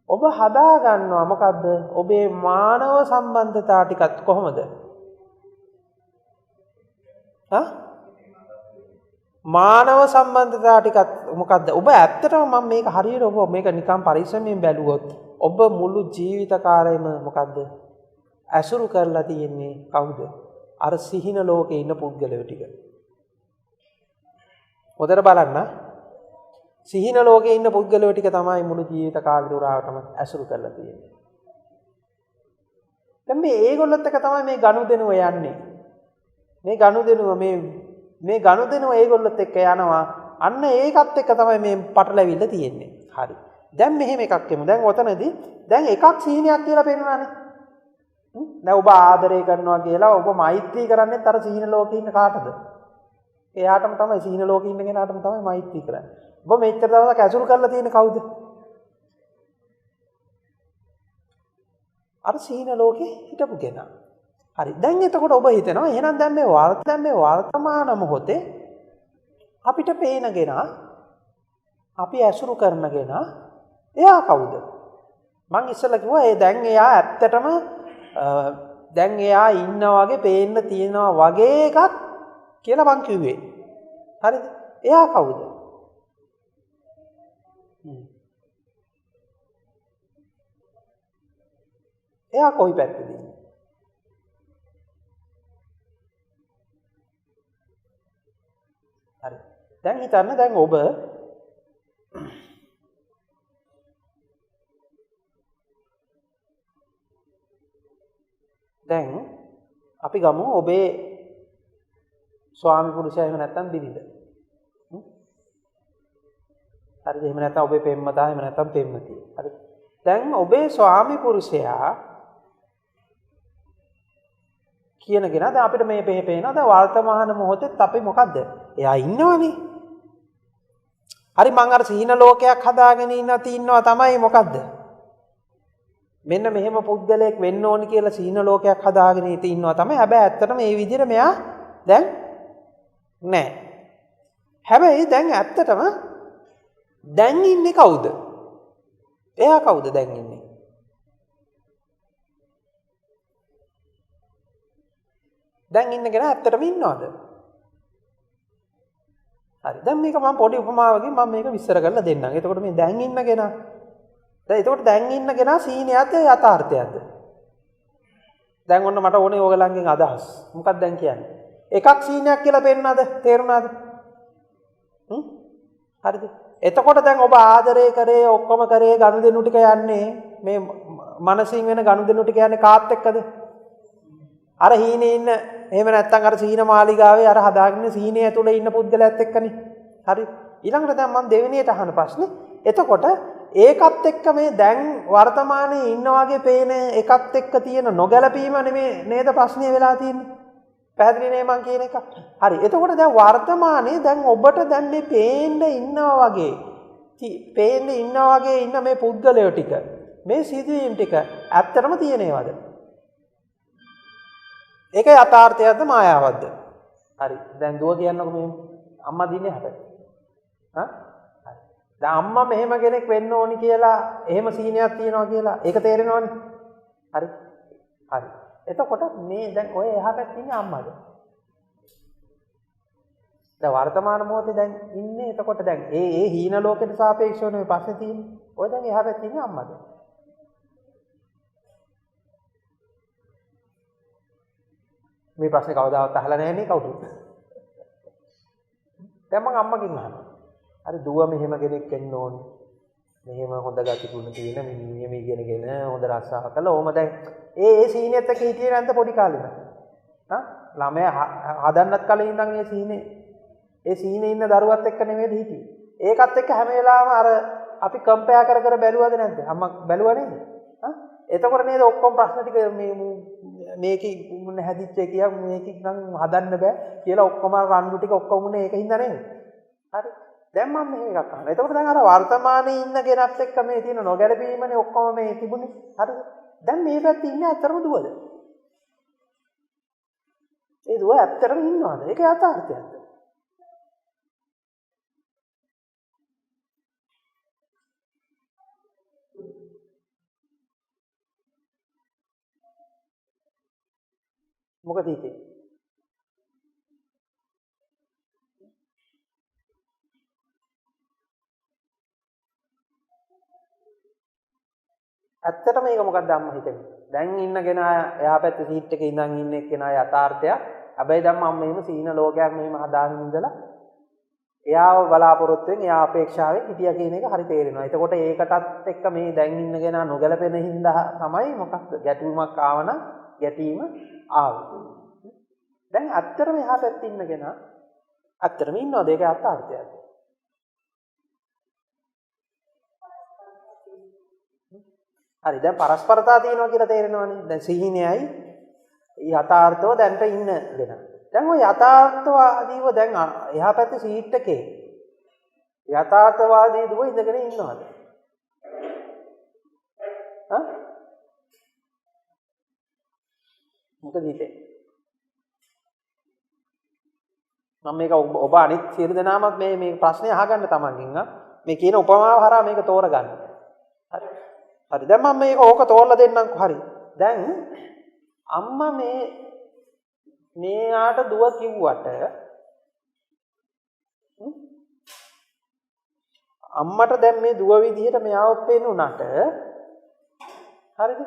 ඔබ හදා ගන්නවා මොකද්ද? ඔබේ මානව සම්බන්ධතා ටිකත් කොහොමද? මානව සම්බන්ධතා ටිකත් මොකද්ද? ඔබ ඇත්තටම මම මේක හරියට ඔබ මේක නිකන් පරිස්සමෙන් බැලුවොත් ඔබ මුළු ජීවිත කාලෙම මොකද්ද? ඇසුරු කරලා තියෙන්නේ කවුද? අර සිහින ලෝකේ ඉන්න පුද්ගලයෝ ටික. හොඳට බලන්න. සිහින ලෝකේ ඉන්න පුද්ගලයෝ ටික තමයි මුළු ජීවිත කාලය පුරාවටම ඇසුරු කරලා තියෙන්නේ. දැන් මේගොල්ලොත් එක තමයි මේ ගනුදෙනුව යන්නේ. මේ ගනුදෙනුව ඒගොල්ලොත් එක්ක යනවා. අන්න ඒකත් එක්ක තමයි මේ පටලැවිල්ල තියෙන්නේ. හරි. දැන් මෙහෙම එකක් එමු. දැන් ඔතනදී දැන් එකක් සිහිනයක් කියලා පෙන්නනවානේ. දැන් ඔබ ආදරය කරනවා කියලා ඔබ මෛත්‍රී කරන්නේත් අර සිහින ලෝකේ ඉන්න කාටද? එයාටම තමයි සිහින ලෝකේ ඉන්න කෙනාටම තමයි මෛත්‍රී කරන්නේ. ඔබ මෙච්චර දවසක් ඇසුරු කරලා තියෙන්නේ කවුද? අර සිහින ලෝකේ හිටපු කෙනා. හරි. දැන් එතකොට ඔබ හිතනවා එහෙනම් දැන් මේ වර්තමාන මොහොතේ අපිට පේනගෙන අපි ඇසුරු කරනගෙන එයා කවුද? මං ඉස්සෙල්ලා කිව්වා දැන් එයා ඇත්තටම දැන් එයා ඉන්නා වගේ පේන්න තියෙනවා වගේ එකක් කියලා මං කිව්වේ. හරිද? එයා කවුද? එයා කොයි පැත්තේද ඉන්නේ? හරි. දැන් හිතන්න දැන් ඔබ දැන් අපි ගමු ඔබේ ස්වාමි පුරුෂයා එහෙම නැත්නම් බිරිඳ. හරිද? එහෙම නැත්නම් ඔබේ පෙම්වතා එහෙම නැත්නම් පෙම්වතිය. හරි. දැන් ඔබේ ස්වාමි පුරුෂයා කියන කෙනා දැන් අපිට මේ පේනවා දැන් වර්තමාන මොහොතේත් අපි මොකද්ද? එයා ඉන්නවනේ. හරි මං අර සීන ලෝකයක් හදාගෙන ඉන්නවා තමයි මොකද්ද? මෙන්න මෙහෙම පුද්ගලයෙක් වෙන්න ඕනි කියලා සීන ලෝකයක් හදාගෙන ඉන්නවා තමයි. හැබැයි ඇත්තටම මේ විදිහට මෙයා දැන් නැහැ. හැබැයි දැන් ඇත්තටම දැන් ඉන්නේ කවුද? එයා කවුද දැන් ඉන්නේ? දැන් ඉන්න කෙනා ඇත්තටම ඉන්නවද? හරි. දැන් මේක මම පොඩි උපමාවකින් මම මේක විස්තර කරලා දෙන්නම්. එතකොට මේ දැන් ඉන්න කෙනා දැන් එතකොට දැන් ඉන්න කෙනා සීනියත් යථාර්ථයක්ද? දැන් ඔන්න මට ඕනේ ඕගලන්ගෙන් අදහස්. මොකක්ද දැන් කියන්නේ? එකක් සීනියක් කියලා පෙන්නනද? තේරුණාද? හරිද? එතකොට දැන් ඔබ ආදරය කරේ ඔක්කොම කරේ ගනුදෙනු ටික යන්නේ මේ මනසින් වෙන ගනුදෙනු ටික යන්නේ කාත් එක්කද? අර හීනේ ඉන්න එහෙම නැත්නම් අර සීන මාලිගාවේ අර හදාගෙන සීනේ ඇතුලේ ඉන්න පුද්ගලයාත් එක්කනේ. හරි. ඊළඟට දැන් මම දෙවෙනියට අහන ප්‍රශ්නේ. එතකොට ඒකත් එක්ක මේ දැන් වර්තමානයේ ඉන්න වගේ පේන එකත් එක්ක තියෙන නොගැලපීම නෙමේ නේද ප්‍රශ්නේ වෙලා තියෙන්නේ. පැහැදිලි නේ මං කියන එක. හරි. එතකොට දැන් වර්තමානයේ දැන් ඔබට දැන් මේ පේන්න ඉන්නවා වගේ ඉන්න මේ පුද්ගලයෝ ටික මේ සිදුවීම් ටික ඇත්තටම තියෙනවද? ඒක යථාර්ථයක්ද මායාවක්ද? හරි. දැන් දුව කියන්නකො මෙහෙම. අම්මා දින්නේ හැබැයි. හා? හරි. දැන් අම්මා මෙහෙම කෙනෙක් වෙන්න ඕනි කියලා එහෙම සීනියක් තියනවා කියලා ඒක තේරෙනවනේ. හරි. හරි. එතකොට මේ දැන් ඔය එහා පැත්තේ ඉන්නේ අම්මද? දැන් වර්තමාන මොහොතේ දැන් ඉන්නේ එතකොට දැන් ඒ හීන ලෝකෙට සාපේක්ෂව නෙවෙයි පස්සේ තියෙන්නේ. ඔය දැන් එහා පැත්තේ ඉන්නේ අම්මද? මේ ප්‍රශ්නේ කවදාවත් අහලා නැහැ නේ කවුරුත්. දැන් මම අම්මගෙන් අහනවා. හරි දුව මෙහෙම කෙනෙක් වෙන්න ඕනේ. මෙහෙම හොඳ ගති ගුණ තියෙන මිනිහ කියනගෙන හොඳ රස්සාව කළා. ඕම දැන් ඒ සීනියත් එක්ක හිටියේ නැන්ද පොඩි කාලෙම? හා? ළමයා හදන්නත් කලින් ඉඳන් ඒ සීනේ ඉන්න දරුවත් එක්ක නෙමෙයිද හිටියේ. ඒකත් එක්ක හැම වෙලාවෙම අර අපි කම්පෙයා කර කර බැලුවද නැද්ද? අම්මා බැලුවා නේද? හා? එතකොට නේද ඔක්කොම ප්‍රශ්න ටික මේකේ මුන්න හැදිච්ච කියා මේක නම් හදන්න බෑ කියලා ඔක්කොම රණ්ඩු ටික ඔක්කොම උනේ ඒකින්ද නේද? හරි. දැන් මම මෙහෙම එකක් අහනවා. එතකොට දැන් අර වර්තමානයේ ඉන්න කෙනත් එක්ක මේ තියෙන නොගැලපීමනේ ඔක්කොම මේ තිබුණේ. හරිද? දැන් මේ පැත්තේ ඉන්නේ ඇත්තටම දුවද? ඒ දුව ඇත්තටම ඉන්නවද? ඒක යථාර්ථයක්ද? මොකද හිතේ? ඇත්තට මේක මොකක්ද අම්මා හිතන්නේ? දැන් ඉන්න කෙනා එහා පැත්තේ සීට් එකේ ඉඳන් ඉන්න කෙනා යථාර්ථය. හැබැයි දැන් මම මෙහෙම සීන ලෝකයක් මෙහෙම හදාගෙන ඉඳලා එයාව බලාපොරොත්තුෙන් එයා අපේක්ෂාවෙන් හිටියා කියන එක හරි තේරෙනවා. එතකොට ඒකටත් එක්ක මේ දැන් ඉන්න කෙනා නොගැලපෙන හින්දා තමයි මොකක්ද ගැටුමක් ආවනම් ගැටීම ආවේ. දැන් ඇත්තටම එහා පැත්තේ ඉන්න කෙනා ඇත්තටම ඉන්නවද? ඒක යථාර්ථයක්ද? හරි දැන් පරස්පරතා තියෙනවා කියලා තේරෙනවනේ. දැන් සිහිනයයි යථාර්ථව දැන්ට ඉන්න දෙනා. දැන් ওই යථාර්ථවාදීව දැන් එහා පැත්තේ සීට් එකේ යථාර්ථවාදී දුව ඉඳගෙන ඉන්නවද? හා? මොකද හිතේ? මම මේක ඔබ අනිත් සියලු දෙනාමත් මේ ප්‍රශ්නේ අහගන්න තමන්ගෙන් මේ කියන උපමාව හරහා මේක තෝරගන්න. හරි. හරි. දැන් මම මේක ඕක තෝරලා දෙන්නම්කො. හරි. දැන් අම්මා මෙයාට දුව කිව්වට අම්මට දැන් මේ දුව විදිහට මෙයාව පේනුනට හරිද?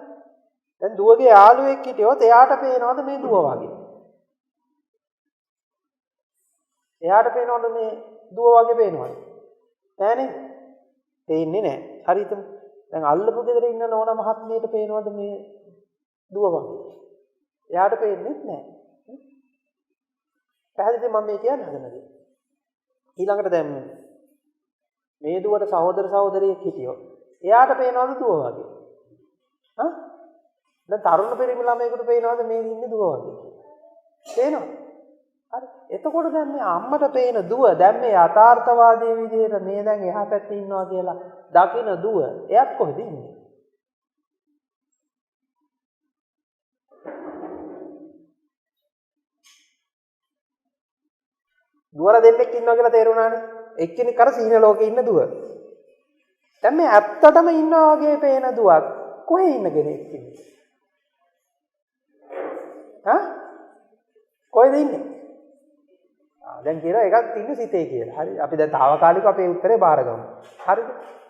දැන් දුවගේ යාළුවෙක් හිටියොත් එයාට පේනවද මේ දුව වගේ? එයාට පේනවද මේ දුව වගේ පේනවද? නෑනේ. පේන්නේ නෑ. හරිද? දැන් අල්ලපු ගෙදර ඉන්න නෝනා මහත්මියට පේනවද මේ දුව වගේ? එයාට පේන්නේ නෑ. පැහැදිලිද මම මේ කියන්නේ හදනදී? ඊළඟට දැන් මේ දුවට සහෝදර සහෝදරියෙක් හිටියොත් එයාට පේනවද දුව වගේ? හා? දැන් තරුණ පරිමි ළමයෙකුට පේනවද මේ ඉන්නේ දුව වගේ? පේනවද? හරි. එතකොට දැන් මේ අම්මට පේන දුව දැන් මේ යථාර්ථවාදී විදිහට මේ දැන් එහා පැත්තේ ඉන්නවා කියලා දකින දුව එයාත් කොහෙද ඉන්නේ? දුවලා දෙන්නෙක් ඉන්නවා කියලා තේරුණානේ. එක්කෙනෙක් අර සීන ලෝකේ ඉන්න දුව. දැන් මේ ඇත්තටම ඉන්නවා වගේ පේන දුවක් කොහේ ඉන්න කෙනෙක් ඉන්නේ? හා? කොහෙද ඉන්නේ? දැන් කියනවා එකක් ඉන්නේ සිතේ කියලා. හරි. අපි දැන් తాවකාලිකව අපේ උත්තරේ බාරගමු. හරිද?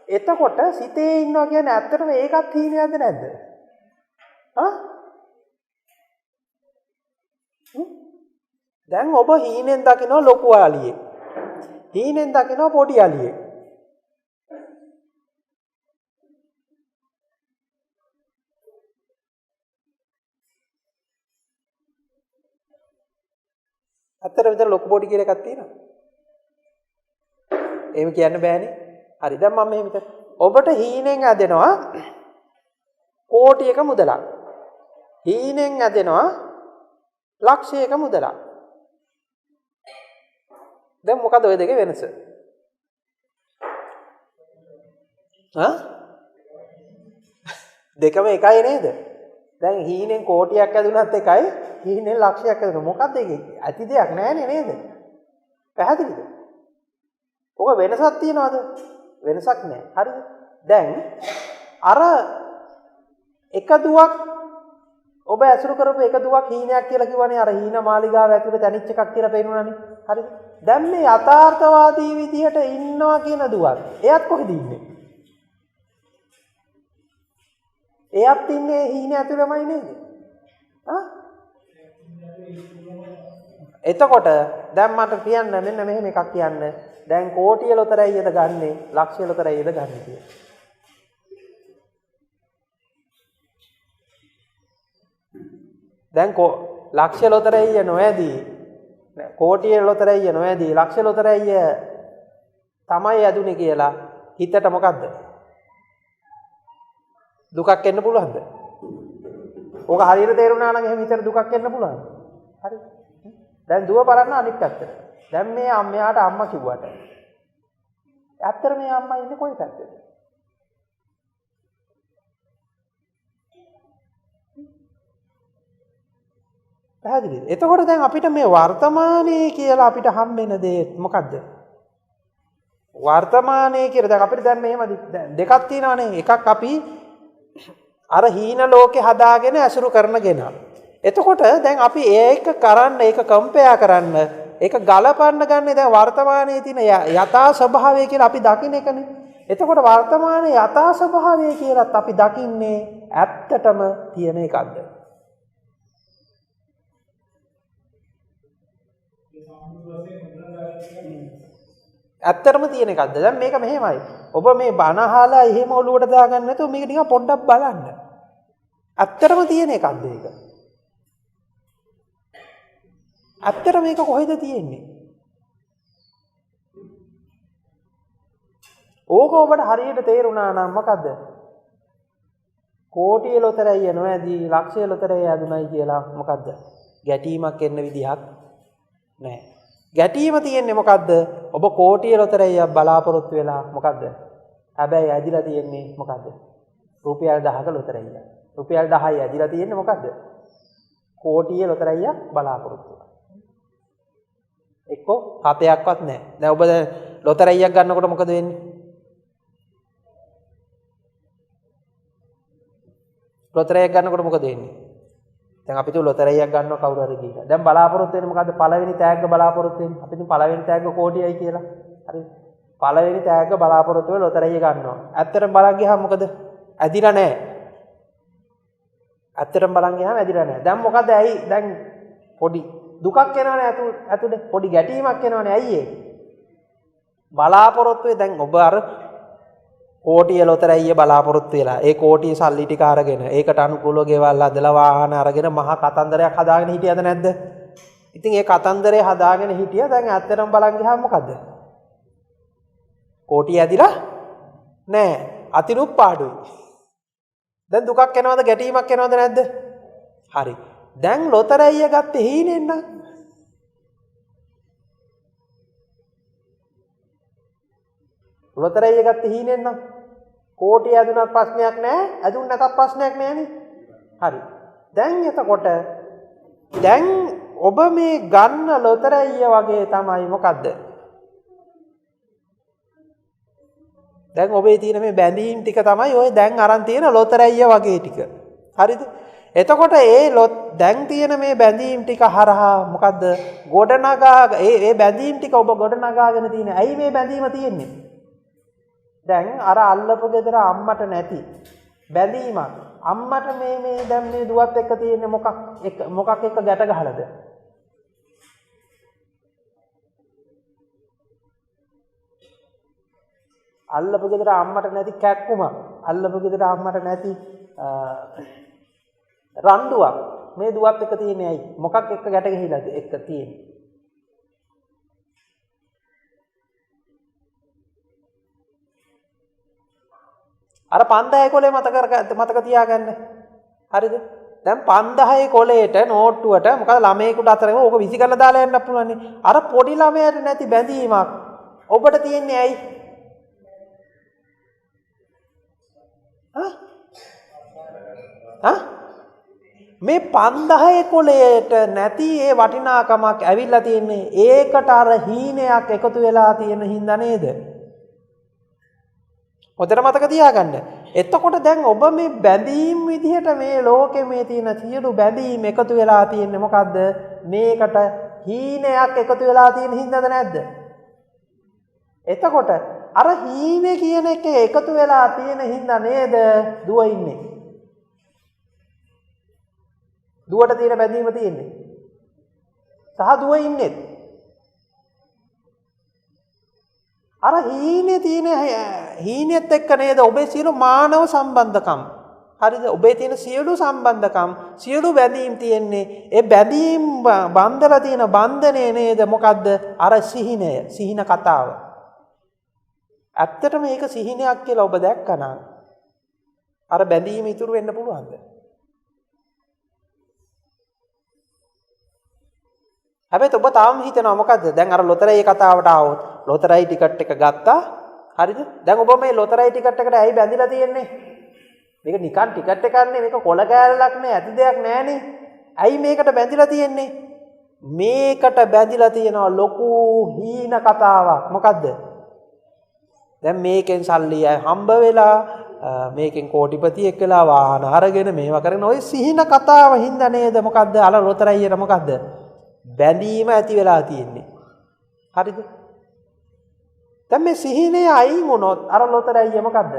එතකොට සිතේ ඉන්නවා කියන්නේ ඇත්තටම ඒකත් හීනයක්ද නැද්ද? හා? දැන් ඔබ හීනෙන් දකිනවා ලොකු ආලියෙක්. හීනෙන් දකිනවා පොඩි ආලියෙක්. අතර විතර ලොකු පොඩි කියලා එකක් තියෙනවා. එහෙම කියන්න බෑනේ. හරි දැන් මම මෙහෙම හිතන්න. ඔබට හීනෙන් ඇදෙනවා කෝටියක මුදලක්. හීනෙන් ඇදෙනවා ලක්ෂයක මුදලක්. දැන් මොකද ඔය දෙකේ වෙනස? හා? දෙකම එකයි නේද? දැන් හීනෙන් කෝටියක් ඇදුනත් එකයි හීනෙන් ලක්ෂයක් ඇදුනොත් මොකක්ද ඒකේ? ඇති දෙයක් නැහැනේ නේද? පැහැදිලිද? ඔක වෙනසක් තියනවද? වෙනසක් නැහැ. හරිද? දැන් අර එක දුවක් ඔබ ඇසුරු කරපු එක දුවක් හීනයක් කියලා කිව්වනේ අර හීන මාලිගාව ඇතුලේ තනිච්ච එකක් කියලා පේනුණානේ. හරිද? දැන් මේ යථාර්ථවාදී විදිහට ඉන්නවා කියන දුවක්. එයාත් කොහෙද ඉන්නේ? එයාත් ඉන්නේ හීන ඇතුළේමයි නේද? හා? එතකොට දැන් මට කියන්න මෙන්න මෙහෙම එකක් කියන්න. දැන් කෝටිය ලොතරැයියද ගන්නෙ ලක්ෂය ලොතරැයියද ගන්නෙ කියලා. දැන් ලක්ෂ ලොතරැයිය නොඇදී කෝටිය ලොතරැයිය නොඇදී ලක්ෂ ලොතරැයිය තමයි ඇදුනේ කියලා හිතට මොකද්ද? දුකක් එන්න පුළුවන්ද? ඕක හරියට තේරුණා නම් එහෙම හිතට දුකක් එන්න පුළුවන්ද? හරි. දැන් දුව බලන්න අනිත් පැත්තට. දැන් මේ අම්මයාට අම්මා කිව්වට ඇත්තට මේ අම්මා ඉන්නේ කොයි පැත්තේද? පැහැදිලිද? එතකොට දැන් අපිට මේ වර්තමානයේ කියලා අපිට හම්බෙන දේ මොකද්ද? වර්තමානයේ කියලා දැන් අපිට දැන් මෙහෙම දෙකක් තියෙනවානේ. එකක් අපි අර හීන ලෝකේ හදාගෙන ඇසුරු කරනගෙන. එතකොට දැන් අපි ඒක කරන්න ඒක කම්පෙයා කරන්න ඒක ගලපන්න ගන්නේ දැන් වර්තමානයේ තියෙන යථා ස්වභාවය කියලා අපි දකින්න එකනේ. එතකොට වර්තමානයේ යථා ස්වභාවය කියලාත් අපි දකින්නේ ඇත්තටම තියෙන එකක්ද? ඇත්තටම තියෙන එකක්ද? දැන් මේක මෙහෙමයි. ඔබ මේ බණ අහලා එහෙම ඔලුවට දාගන්න නැතුව මේක නිකන් පොඩ්ඩක් බලන්න. ඇත්තටම තියෙන එකක්ද ඒක? ඇත්තට මේක කොහෙද තියෙන්නේ? ඕක ඔබට හරියට තේරුණා නම් මොකද්ද? කෝටිය ලොතරැයිය නොඇදී ලක්ෂය ලොතරැයිය ඇදුනයි කියලා මොකද්ද? ගැටීමක් එන්න විදිහක් නැහැ. ගැටීම තියෙන්නේ මොකද්ද? ඔබ කෝටිය ලොතරැයියක් බලාපොරොත්තු වෙලා මොකද්ද? හැබැයි ඇදිලා තියෙන්නේ මොකද්ද? රුපියල් 10ක ලොතරැයියක්. රුපියල් 10යි ඇදිලා තියෙන්නේ මොකද්ද? කෝටිය ලොතරැයියක් බලාපොරොත්තු වෙලා. එක්කෝ කතයක්වත් නැහැ. දැන් ඔබ ලොතරැයියක් ගන්නකොට මොකද වෙන්නේ? ලොතරැයියක් ගන්නකොට මොකද වෙන්නේ? දැන් අපි තු ලොතරැයියක් ගන්නවා කවුරු හරි ගිහලා. දැන් බලාපොරොත්තු වෙන්නේ මොකද්ද? පළවෙනි තෑග්ග බලාපොරොත්තු වෙන්නේ. අපි තු පළවෙනි තෑග්ග කෝටියයි කියලා. හරි. පළවෙනි තෑග්ග බලාපොරොත්තු වෙලා ලොතරැයිය ගන්නවා. ඇත්තටම බලන් ගියාම මොකද? ඇදිලා නැහැ. ඇත්තටම බලන් ගියාම ඇදිලා නැහැ. දැන් මොකද? ඇයි? දැන් පොඩි දුකක් එනවනේ ඇතුලේ. පොඩි ගැටීමක් එනවනේ. ඇයි ඒ? බලාපොරොත්තු දැන් ඔබ අර කෝටිය ලොතරැයිය බලාපොරොත්තු වෙලා ඒ කෝටිය සල්ලි ටික අරගෙන ඒකට අනුකූලව ගෙවල් හදලා වාහන අරගෙන මහා කතන්දරයක් හදාගෙන හිටියද නැද්ද? ඉතින් ඒ කතන්දරේ හදාගෙන හිටියා දැන් ඇත්තටම බලන් ගියාම මොකද? කෝටිය ඇදිලා නෑ. අතිනුත් පාඩුයි. දැන් දුකක් එනවද ගැටීමක් එනවද නැද්ද? හරි. දැන් ලොතරැයිය ගත්තේ හීනෙන් නම් ලොතරැයිය ගත්තේ හීනෙන් නම් කෝටිය ඇදුනත් ප්‍රශ්නයක් නැහැ ඇදුන් නැතත් ප්‍රශ්නයක් නැහැනේ. හරි. දැන් එතකොට දැන් ඔබ මේ ගන්න ලොතරැයිය වගේ තමයි මොකද්ද? දැන් ඔබේ තියෙන මේ බැඳීම් ටික තමයි ඔය දැන් අරන් තියෙන ලොතරැයිය වගේ ටික. හරිද? එතකොට දැන් තියෙන මේ බැඳීම් ටික හරහා මොකද්ද? ගොඩනගා ඒ බැඳීම් ටික ඔබ ගොඩනගාගෙන තියෙන. ඇයි මේ බැඳීම තියෙන්නේ? දැන් අර අල්ලපු ගෙදර අම්මට නැති බැඳීමක් අම්මට මේ දැන් මේ දුවත් එක්ක තියෙන්නේ මොකක් එක්ක ගැට ගහලාද? අල්ලපු ගෙදර අම්මට නැති කැක්කුමක් අල්ලපු ගෙදර අම්මට නැති රණ්ඩුවක් මේ දුවත් එක්ක තියෙන්නේ ඇයි? මොකක් එක්ක ගැට ගහලාද එක්ක තියෙන්නේ? අර 5000 කොලේ මතක තියාගන්න. හරිද? දැන් 5000 කොලේට නෝට්ටුවට මොකද ළමයෙකුට අතරම ඕක විසි කරලා දාලා යන්නත් පුළුවන් නේ. අර පොඩි ළමයාට නැති බැඳීමක් ඔබට තියෙන්නේ ඇයි? මේ 5000 කොලේට නැති ඒ වටිනාකමක් ඇවිල්ලා තියෙන්නේ ඒකට අර හීනයක් එකතු වෙලා තියෙන හින්දා නේද? හොඳට මතක තියාගන්න. එතකොට දැන් ඔබ මේ බැඳීම් විදිහට මේ ලෝකෙ මේ තියෙන සියලු බැඳීම් එකතු වෙලා තියෙන්නේ මොකද්ද? මේකට හීනයක් එකතු වෙලා තියෙන හින්දාද නැද්ද? එතකොට අර හීනේ කියන එක එකතු වෙලා තියෙන හින්දා නේද දුව ඉන්නේ? දුවට තියෙන බැඳීම තියෙන්නේ. සහ දුව ඉන්නේ. අර හීනේ තියෙන හීනෙත් එක්ක නේද ඔබේ සියලු මානව සම්බන්ධකම්. හරිද? ඔබේ තියෙන සියලු සම්බන්ධකම්, සියලු බැඳීම් තියෙන්නේ. ඒ බැඳීම් බන්ධලා තියෙන බන්ධනේ නේද මොකද්ද? අර සිහින කතාව. ඇත්තටම මේක සිහිනයක් කියලා ඔබ දැක්කනම් අර බැඳීම ඉතුරු වෙන්න පුළුවන්ද? හැබැයි ඔබ තාම හිතනවා මොකද්ද? දැන් අර ලොතරැයි කතාවට ආවොත් ලොතරැයි ටිකට් එක ගත්තා. හරිද? දැන් ඔබ මේ ලොතරැයි ටිකට් එකට ඇයි බැඳිලා තියෙන්නේ? මේක නිකන් ටිකට් එකක් නෙමෙයි. මේක කොළ කෑල්ලක් නේ. ඇති දෙයක් නෑනේ. ඇයි මේකට බැඳිලා තියෙන්නේ? මේකට බැඳිලා තියෙනවා ලොකු හීන කතාවක්. මොකද්ද? දැන් මේකෙන් සල්ලි හම්බ වෙලා මේකෙන් කෝටිපතියෙක් වෙලා වාහන අරගෙන මේවා කරගෙන ওই සිහින කතාව හින්දා නේද මොකද්ද? අර ලොතරැයියට මොකද්ද? බැඳීම ඇති වෙලා තියෙන්නේ. හරිද? දැන් මේ සිහිනේ අයින් වුණොත් අර ලොතරැයිය මොකද්ද?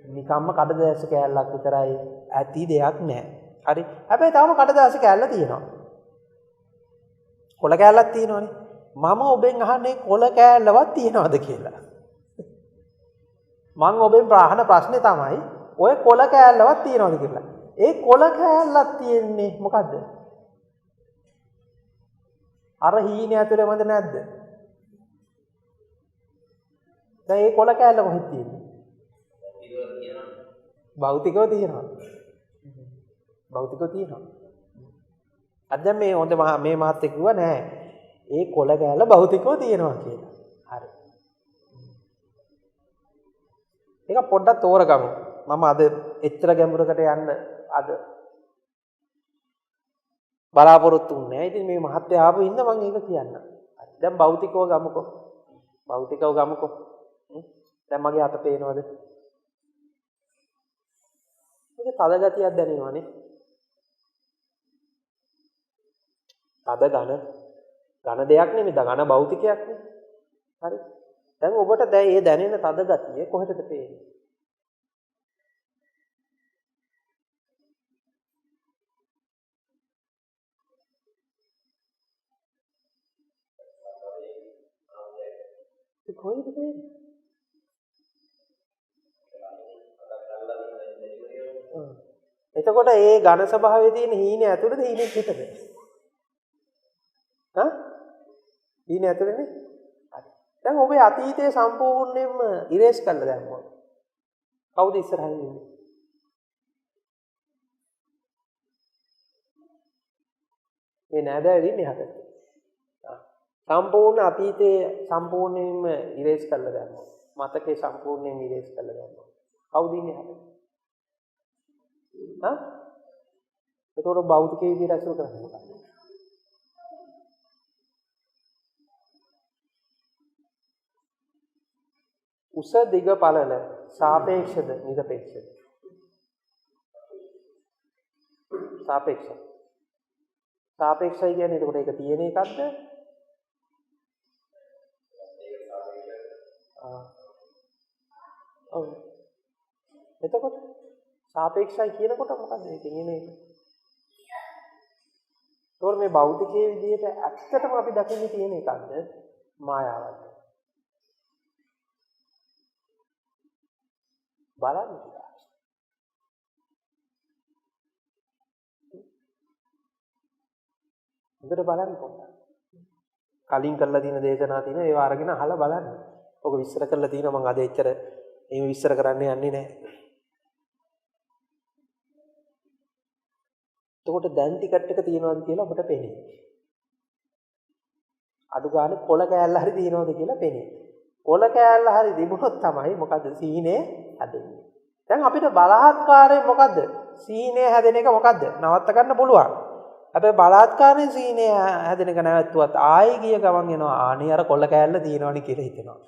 නිකම්ම කඩදාසි කෑල්ලක් විතරයි ඇති දෙයක් නැහැ. හරි? හැබැයි තාම කඩදාසි කෑල්ල තියෙනවා. කොළ කෑල්ලක් තියෙනවනේ. මම ඔබෙන් අහන්නේ කොළ කෑල්ලවත් තියෙනවද කියලා. මම ඔබෙන් අහන ප්‍රශ්නේ තමයි ඔය කොළ කෑල්ලවත් තියෙනවද කියලා. ඒ කොළ කෑල්ලක් තියෙන්නේ මොකද්ද? අර හීනේ ඇතුලේ මොකද නැද්ද? දැන් ඒ කොළ කෑල්ල කොහෙද තියෙන්නේ? භෞතිකව තියෙනවා. භෞතිකව තියෙනවා. අද මේ හොඳ මේ මහත්තයෙක් කිව්වා නෑ. ඒ කොළ කෑල්ල භෞතිකව තියෙනවා කියලා. හරි. ඒක පොඩ්ඩක් තෝරගමු. මම අද එච්චර ගැඹුරකට යන්න අද බලාපොරොත්තු වෙන්නේ නැහැ. ඉතින් මේ මහත්ය ආපු හින්දා මම ඒක කියන්න. හරි. දැන් භෞතිකව ගමුකෝ. භෞතිකව ගමුකෝ. දැන් මගේ අත පේනවද? මේක තද ගතියක් දැනෙනවනේ. තද ඝන දෙයක් නෙමෙයි. ඝන භෞතිකයක් නේ. හරි. දැන් ඔබට දැන් මේ දැනෙන තද ගතිය කොහෙටද පේන්නේ? ඒ කොහෙද පේන්නේ? එතකොට ඒ ඝන ස්වභාවයේ තියෙන හීනේ ඇතුළේද හීනේ පිටද? හීනේ ඇතුළේනේ. හරි. දැන් ඔබේ අතීතයේ සම්පූර්ණයෙන්ම ඉරේස් කරලා දැම්මොත් කවුද ඉස්සරහින් ඉන්නේ? මේ නෑදෑයෝ ඉන්නේ හදට. සම්පූර්ණ අතීතයේ සම්පූර්ණයෙන්ම ඉරේස් කරලා දැම්මොත් මතකේ සම්පූර්ණයෙන් ඉරේස් කරලා දැම්මොත් කවුද ඉන්නේ හදට? එතකොට භෞතික විදියට අසුර කරන්නේ මොකක්ද? උස දිග පළල සාපේක්ෂද නිරපේක්ෂද? සාපේක්ෂයි. සාපේක්ෂයි කියන්නේ එතකොට ඒක තියෙන එකක්ද? ඔව්. එතකොට සාපේක්ෂයි කියනකොට මොකද මේ කියන්නේ? ඒතොර මේ භෞතිකයේ විදිහට ඇත්තටම අපි දකින්නේ තියෙන එකක්ද මායාවක්ද? බලන්න. හොඳට බලන්න පොඩ්ඩක්. කලින් කරලා තියෙන දේශනා තියෙන ඒවා අරගෙන අහලා බලන්න. ඔක විස්තර කරලා තියෙනවා මම අද එච්චර එහෙම විස්තර කරන්න යන්නේ නැහැ. එතකොට දැන් ටිකට් එක තියනවාද කියලා ඔබට පේන්නේ. අඩු ගානේ කොළ කෑල්ල හරි තියනවාද කියලා පේන්නේ. කොළ කෑල්ල හරි තිබුණොත් තමයි මොකද සීනේ හැදෙන්නේ. දැන් අපිට බලහත්කාරයෙන් මොකද්ද? සීනේ හැදෙන එක මොකද්ද? නවත්ත ගන්න පුළුවන්. හැබැයි බලහත්කාරයෙන් සීනේ හැදෙන එක නැවතුවත් ආයෙ ගිය ගමන් එනවා ආනේ අර කොළ කෑල්ල තියනවනේ කියලා හිතෙනවා.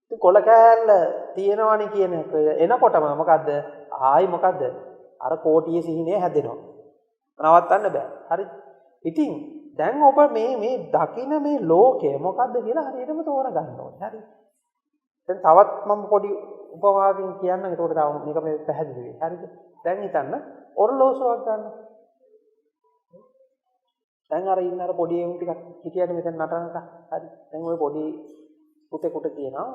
ඉතින් කොළ කෑල්ල තියනවනේ කියන එක එනකොටම මොකද්ද? ආයෙ මොකද්ද? අර කෝටියේ සීනේ හැදෙනවා. නවත්තන්න බෑ. හරි. ඉතින් දැන් ඔබ මේ දකින මේ ලෝකය මොකද්ද කියලා හරියටම තෝරගන්න ඕනේ. හරි. දැන් තවත් මම පොඩි උපමාවකින් කියන්නම්. ඒකට තව මේක මේ පැහැදිලි වෙයි. හරිද? දැන් හිතන්න ඔරලෝසුවක් ගන්න. දැන් අර ඉන්න අර පොඩි එවුන් ටිකක් හිටියනේ මෙතන නටනක. හරි. දැන් ওই පොඩි පුතේකට කියනවා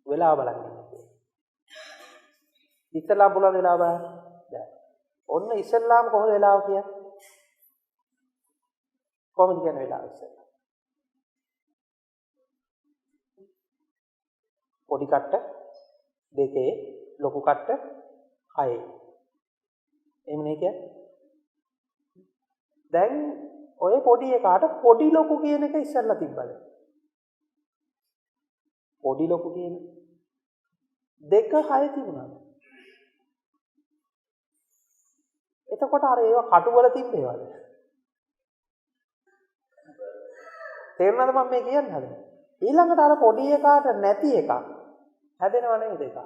වෙලාව බලන්න කියලා. ඉස්සලා බලන වෙලාව බලන්න. දැන් ඔන්න ඉස්සල්ලාම කොහොමද වෙලාව කියන්නේ? කොහොමද කියන්නේ වෙලාව ඉස්සල්ලා? පොඩි කට්ට දෙකේ ලොකු කට්ට හයේ. එමුනේ කියන්නේ. දැන් ඔය පොඩි එකාට පොඩි ලොකු කියන එක ඉස්සල්ලා තිබ්බද? පොඩි ලොකු කියන දෙක හය තිබුණාද? එතකොට අර ඒවා කටුවල තිබ්බේවද? තේරුණාද මම මේ කියන්නේ හදන්නේ? ඊළඟට අර පොඩි එකාට නැති එකක් හැදෙනව නේද ඒක?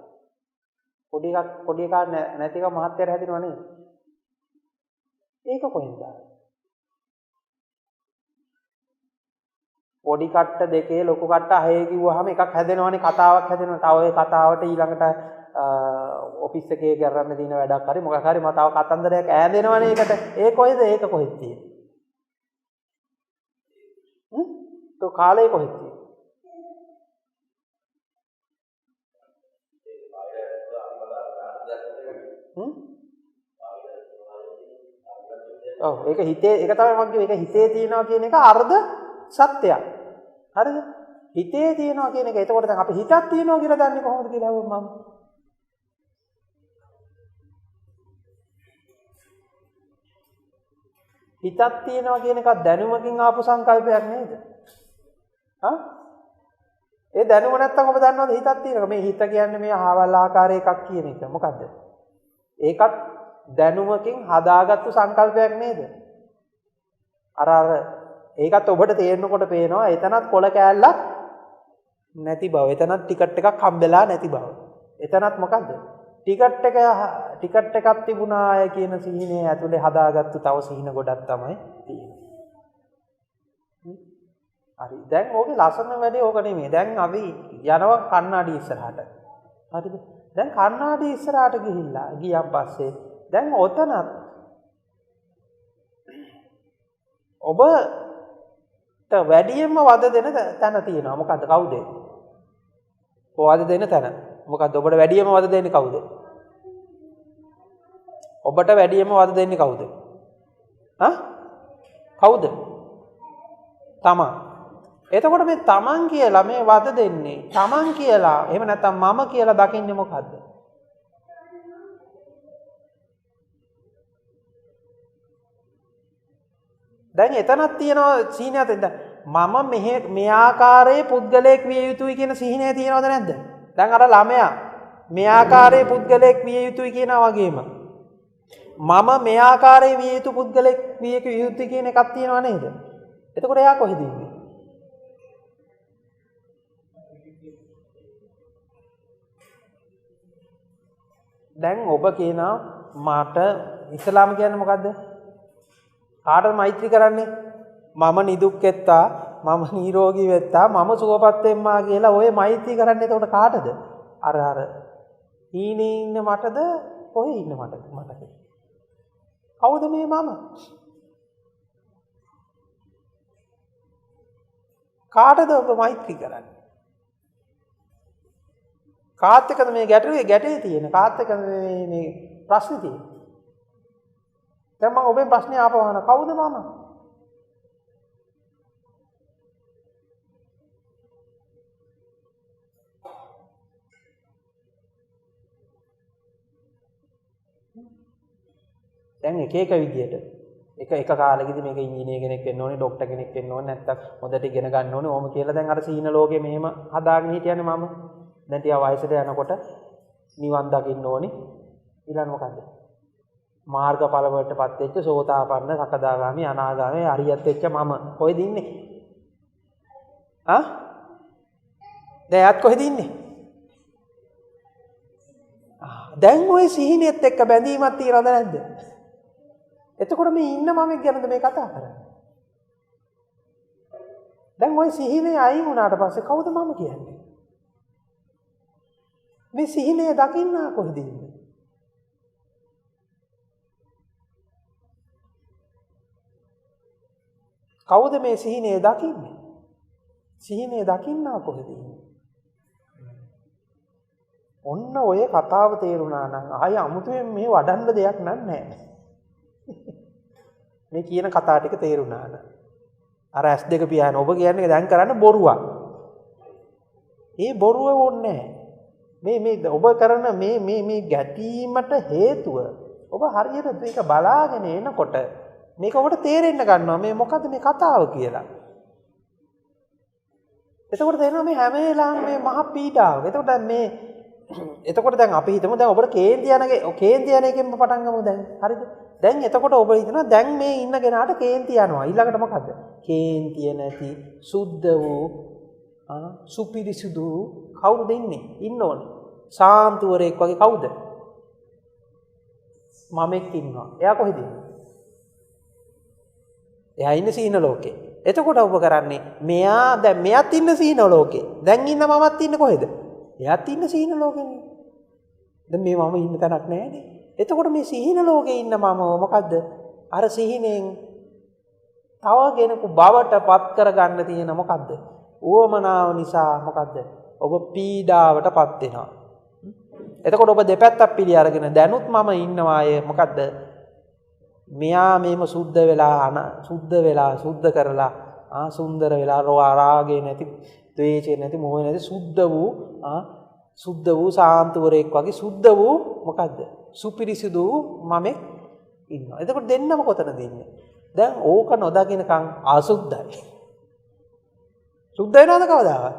පොඩි එකා නැති එක මහත්යට හැදෙනව නේද? ඒක කොහෙන්ද? පොඩි කට්ට දෙකේ ලොකු කට්ට හයේ කිව්වහම එකක් හැදෙනවනේ කතාවක් හැදෙනවා. තව ඒ කතාවට ඊළඟට ඔෆිස් එකේ කරන්න තියෙන වැඩක් හරි මොකක් හරි මතාව කතන්දරයක් ඈදෙනවනේ ඒකට. ඒ කොහෙද? ඒක කොහෙද තියෙන්නේ? તો කාලේ කොහෙද තියෙන්නේ? ඔව් ඒක හිතේ ඒක තමයි මම කිව්වේ. ඒක හිතේ තියෙනවා කියන එක අර්ධ සත්‍යයක්. හරිද? හිතේ තියෙනවා කියන එක. එතකොට දැන් අපි හිතක් තියෙනවා කියලා දන්නේ කොහොමද කියලා අහුවම මම. හිතක් තියෙනවා කියන එක දැනුමකින් ආපු සංකල්පයක් නේද? ඒ දැනුම නැත්තම් ඔබ දන්නවද හිතක් තියෙනවා? මේ හිත කියන්නේ මේ ආවල් ආකාර එකක් කියන එක. මොකද්ද? ඒකත් දැනුමකින් හදාගත්තු සංකල්පයක් නේද? ඒකත් ඔබට තේරෙනකොට පේනවා එතනත් කොළ කෑල්ලක් නැති බව. එතනත් ටිකට් එකක් හම්බෙලා නැති බව. එතනත් මොකද්ද? ටිකට් එකක් තිබුණා අය කියන සිහිනේ ඇතුලේ හදාගත්තු තව සිහින ගොඩක් තමයි තියෙන්නේ. හරි. දැන් ඕකේ ලස්සන වැඩේ ඕක නෙමෙයි. දැන් අපි යනවා කණ්ණාඩි ඉස්සරහට. හරිද? දැන් කණ්ණාඩි ඉස්සරහට ගියන් පස්සේ දැන් ඔතනත් ඔබට වැඩියෙන්ම වද දෙන තැන තියෙනවා. මොකද්ද? කවුද? වද දෙන තැන. මොකද්ද? ඔබට වැඩියෙන්ම වද දෙන්නේ කවුද? ඔබට වැඩියෙන්ම වද දෙන්නේ කවුද? කවුද? තමන්. එතකොට මේ තමන් කියලා මේ වද දෙන්නේ තමන් කියලා එහෙම නැත්නම් මම කියලා දකින්නේ මොකද්ද? දැන් එතනක් තියෙනවා සීනයක් දැන් මම මේ ආකාරයේ පුද්ගලයෙක් විය යුතුයි කියන සිහිනය තියෙනවද නැද්ද? දැන් අර ළමයා මේ ආකාරයේ පුද්ගලයෙක් විය යුතුයි කියනා වගේම මම මේ ආකාරයේ විය යුතු පුද්ගලයෙක් විය යුතුයි කියන එකක් තියෙනව නේද? එතකොට එයා කොහෙද ඉන්නේ? දැන් ඔබ කියනවා මට ඉස්ලාම කියන්නේ මොකද්ද? කාටද මෛත්‍රී කරන්නේ? මම නිදුක් වෙත්තා, මම නිරෝගී වෙත්තා, මම සුවපත් වෙම්මා කියලා ඔය මෛත්‍රී කරන්නේ එතකොට කාටද? අර හීනේ ඉන්න මටද? කොහේ ඉන්න මටද? කවුද මේ මම? කාටද ඔබ මෛත්‍රී කරන්නේ? කාත් එක්කද මේ ගැටේ තියෙන? කාත් එක්කද මේ ප්‍රශ්නේ තියෙන්නේ? දැන් මම ඔබෙන් ප්‍රශ්නේ ආපහු අහන කවුද මම? දැන් එක විදියට එක කාලෙකදී මේක ඉංජිනේර කෙනෙක් වෙන්න ඕනේ, ડોක්ටර් කෙනෙක් වෙන්න ඕනේ, නැත්තම් හොඳට ඉගෙන ගන්න ඕනේ. ඕම කියලා දැන් අර සීන ලෝකේ මෙහෙම හදාගෙන හිටියනේ මම. දැන් ටික වයසට යනකොට නිවන් දකින්න ඕනේ. ඊළඟ මොකද්ද? මාර්ගඵල වලටපත් වෙච්ච සෝතාපන්න, සකදාගාමි, අනාගාමි, අරියත් වෙච්ච මම කොහෙද ඉන්නේ? දැන් යාත් කොහෙද ඉන්නේ? දැන් ওই සිහිනෙත් එක්ක බැඳීමක් තියනවද නැද්ද? එතකොට මේ ඉන්න මම ගැනද මේ කතා කරන්නේ? දැන් ওই සිහිනේ අයින් වුණාට පස්සේ කවුද මම කියන්නේ? මේ සිහිනේ දකින්නා කොහෙද ඉන්නේ? කවුද මේ සිහිනේ දකින්නේ? සිහිනේ දකින්නා කොහෙද ඉන්නේ? ඔන්න ඔය කතාව තේරුණා නම් ආය අමුතුවෙන් මේ වඩන්න දෙයක් නැහැ. මේ කියන කතා ටික තේරුණා නම් අර S2 පියාන ඔබ කියන්නේ දැන් කරන්න බොරුවක්. ඒ බොරුව ඕනේ මේ ඔබ කරන මේ ගැටීමට හේතුව ඔබ හරියට මේක බලාගෙන එනකොට මේක ඔබට තේරෙන්න ගන්නවා මේ මොකද්ද මේ කතාව කියලා. එතකොට තේරෙනවා මේ හැම වෙලාවෙම මේ මහ පීඩාවක්. එතකොට දැන් අපි හිතමු දැන් ඔබට කේන්ති යන එකෙන්ම පටන් ගමු දැන්. හරිද? දැන් එතකොට ඔබ හිතනවා දැන් මේ ඉන්න කෙනාට කේන්ති යනවා. ඊළඟට මොකද්ද? කේන්තිය නැති සුද්ධ වූ සුපිරිසුදු කවුරුද ඉන්නේ? ඉන්න ඕනේ. සාන්තුවරයෙක් වගේ කවුද? මමෙක් ඉන්නවා. එයා කොහෙද ඉන්නේ? එයා ඉන්නේ සීන ලෝකේ. එතකොට ඔබ කරන්නේ මෙයාත් ඉන්න සීන ලෝකේ. දැන් ඉන්න මමත් ඉන්නේ කොහෙද? එයාත් ඉන්න සීන ලෝකෙනේ. දැන් මේ මම ඉන්න තැනක් නැහැනේ. එතකොට මේ සීන ලෝකේ ඉන්න මම මොකද්ද? අර සිහිනෙන් තව කෙනෙකු බවට පත් කරගන්න තියෙන මොකද්ද? උවමනාව නිසා මොකද්ද? ඔබ පීඩාවටපත් වෙනවා. එතකොට ඔබ දෙපැත්තක් පිළි අරගෙන දැනුත් මම ඉන්නවායේ මොකද්ද? මෙයා මේම සුද්ධ වෙලා සුද්ධ කරලා සුන්දර වෙලා රාගේ නැති, ද්වේෂේ නැති, මොහේ නැති සුද්ධ වූ සාන්තුවරයෙක් වගේ සුද්ධ වූ මොකද්ද? සුපිරිසිදු මමෙක් ඉන්නවා. එතකොට දෙන්නම කොතනද ඉන්නේ? දැන් ඕක නොදකින්නකම් අසුද්ධයි. සුද්ධ වෙනවද කවදාවත්?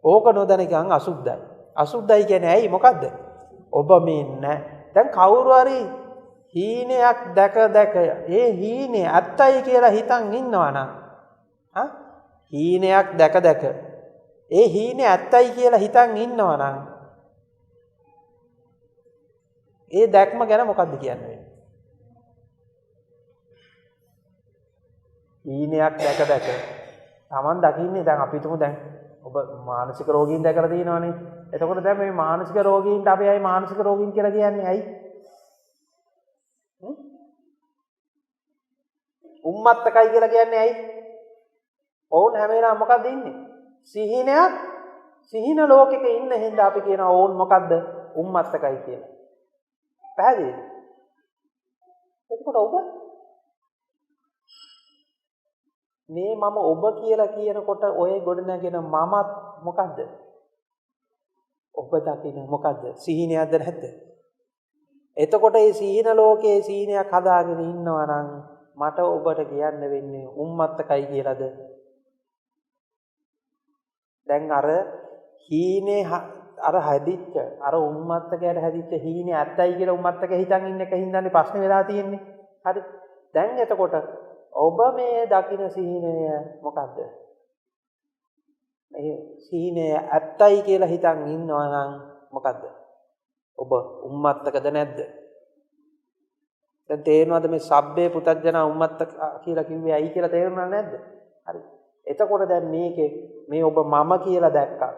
ඕක නොදැනකම් අසුද්ධයි. අසුද්ධයි කියන්නේ ඇයි මොකද්ද? ඔබ මේ දැන් කවුරු හරි හීනයක් දැක ඒ හීනේ ඇත්තයි කියලා හිතන් ඉන්නවා නම් හීනයක් දැක ඒ හීනේ ඇත්තයි කියලා හිතන් ඉන්නවා නම් ඒ දැක්ම ගැන මොකද්ද කියන්නේ? ඊනයක් දැක Taman දකින්නේ දැන් අපි හිතමු දැන් ඔබ මානසික රෝගීන් දැකලා තියෙනවනේ. එතකොට දැන් මේ මානසික රෝගීන්ට අපි අයි මානසික රෝගීන් කියලා කියන්නේ ඇයි? උම්මත්තකයි කියලා කියන්නේ ඇයි? ඔවුන් හැම වෙලාවෙම මොකද්ද ඉන්නේ? සිහිනයක් සිහින ලෝකෙක ඉන්න හින්දා අපි කියනවා ඔවුන් මොකද්ද? උම්මත්තකයි කියලා. පැහැදිලිද? එතකොට ඔබ මේ මම ඔබ කියලා කියනකොට ඔය ගොඩ නැගෙන මමත් මොකද්ද? ඔබ දකින්න මොකද්ද? සිහිනයක්ද නැද්ද? එතකොට මේ සිහින ලෝකයේ සිහිනයක් හදාගෙන ඉන්නවා නම් මට ඔබට කියන්න වෙන්නේ උම්මත්තකයි කියලාද? දැන් අර හීනේ අර හැදිච්ච අර උම්මත්තකයට හැදිච්ච හීනේ ඇත්තයි කියලා උම්මත්තක හිතන් ඉන්න එක හින්දානේ ප්‍රශ්නේ වෙලා තියෙන්නේ. හරි. දැන් එතකොට ඔබ මේ දකින සිහිනය මොකද්ද? මේ සිහිනය ඇත්තයි කියලා හිතන් ඉන්නවා නම් මොකද්ද? ඔබ උම්මත්තකද නැද්ද? දැන් තේරෙනවද මේ සබ්බේ පුතඥා උම්මත්තක කියලා කිව්වේ ඇයි කියලා තේරුණා නැද්ද? හරි. එතකොට දැන් මේකේ මේ ඔබ මම කියලා දැක්කා.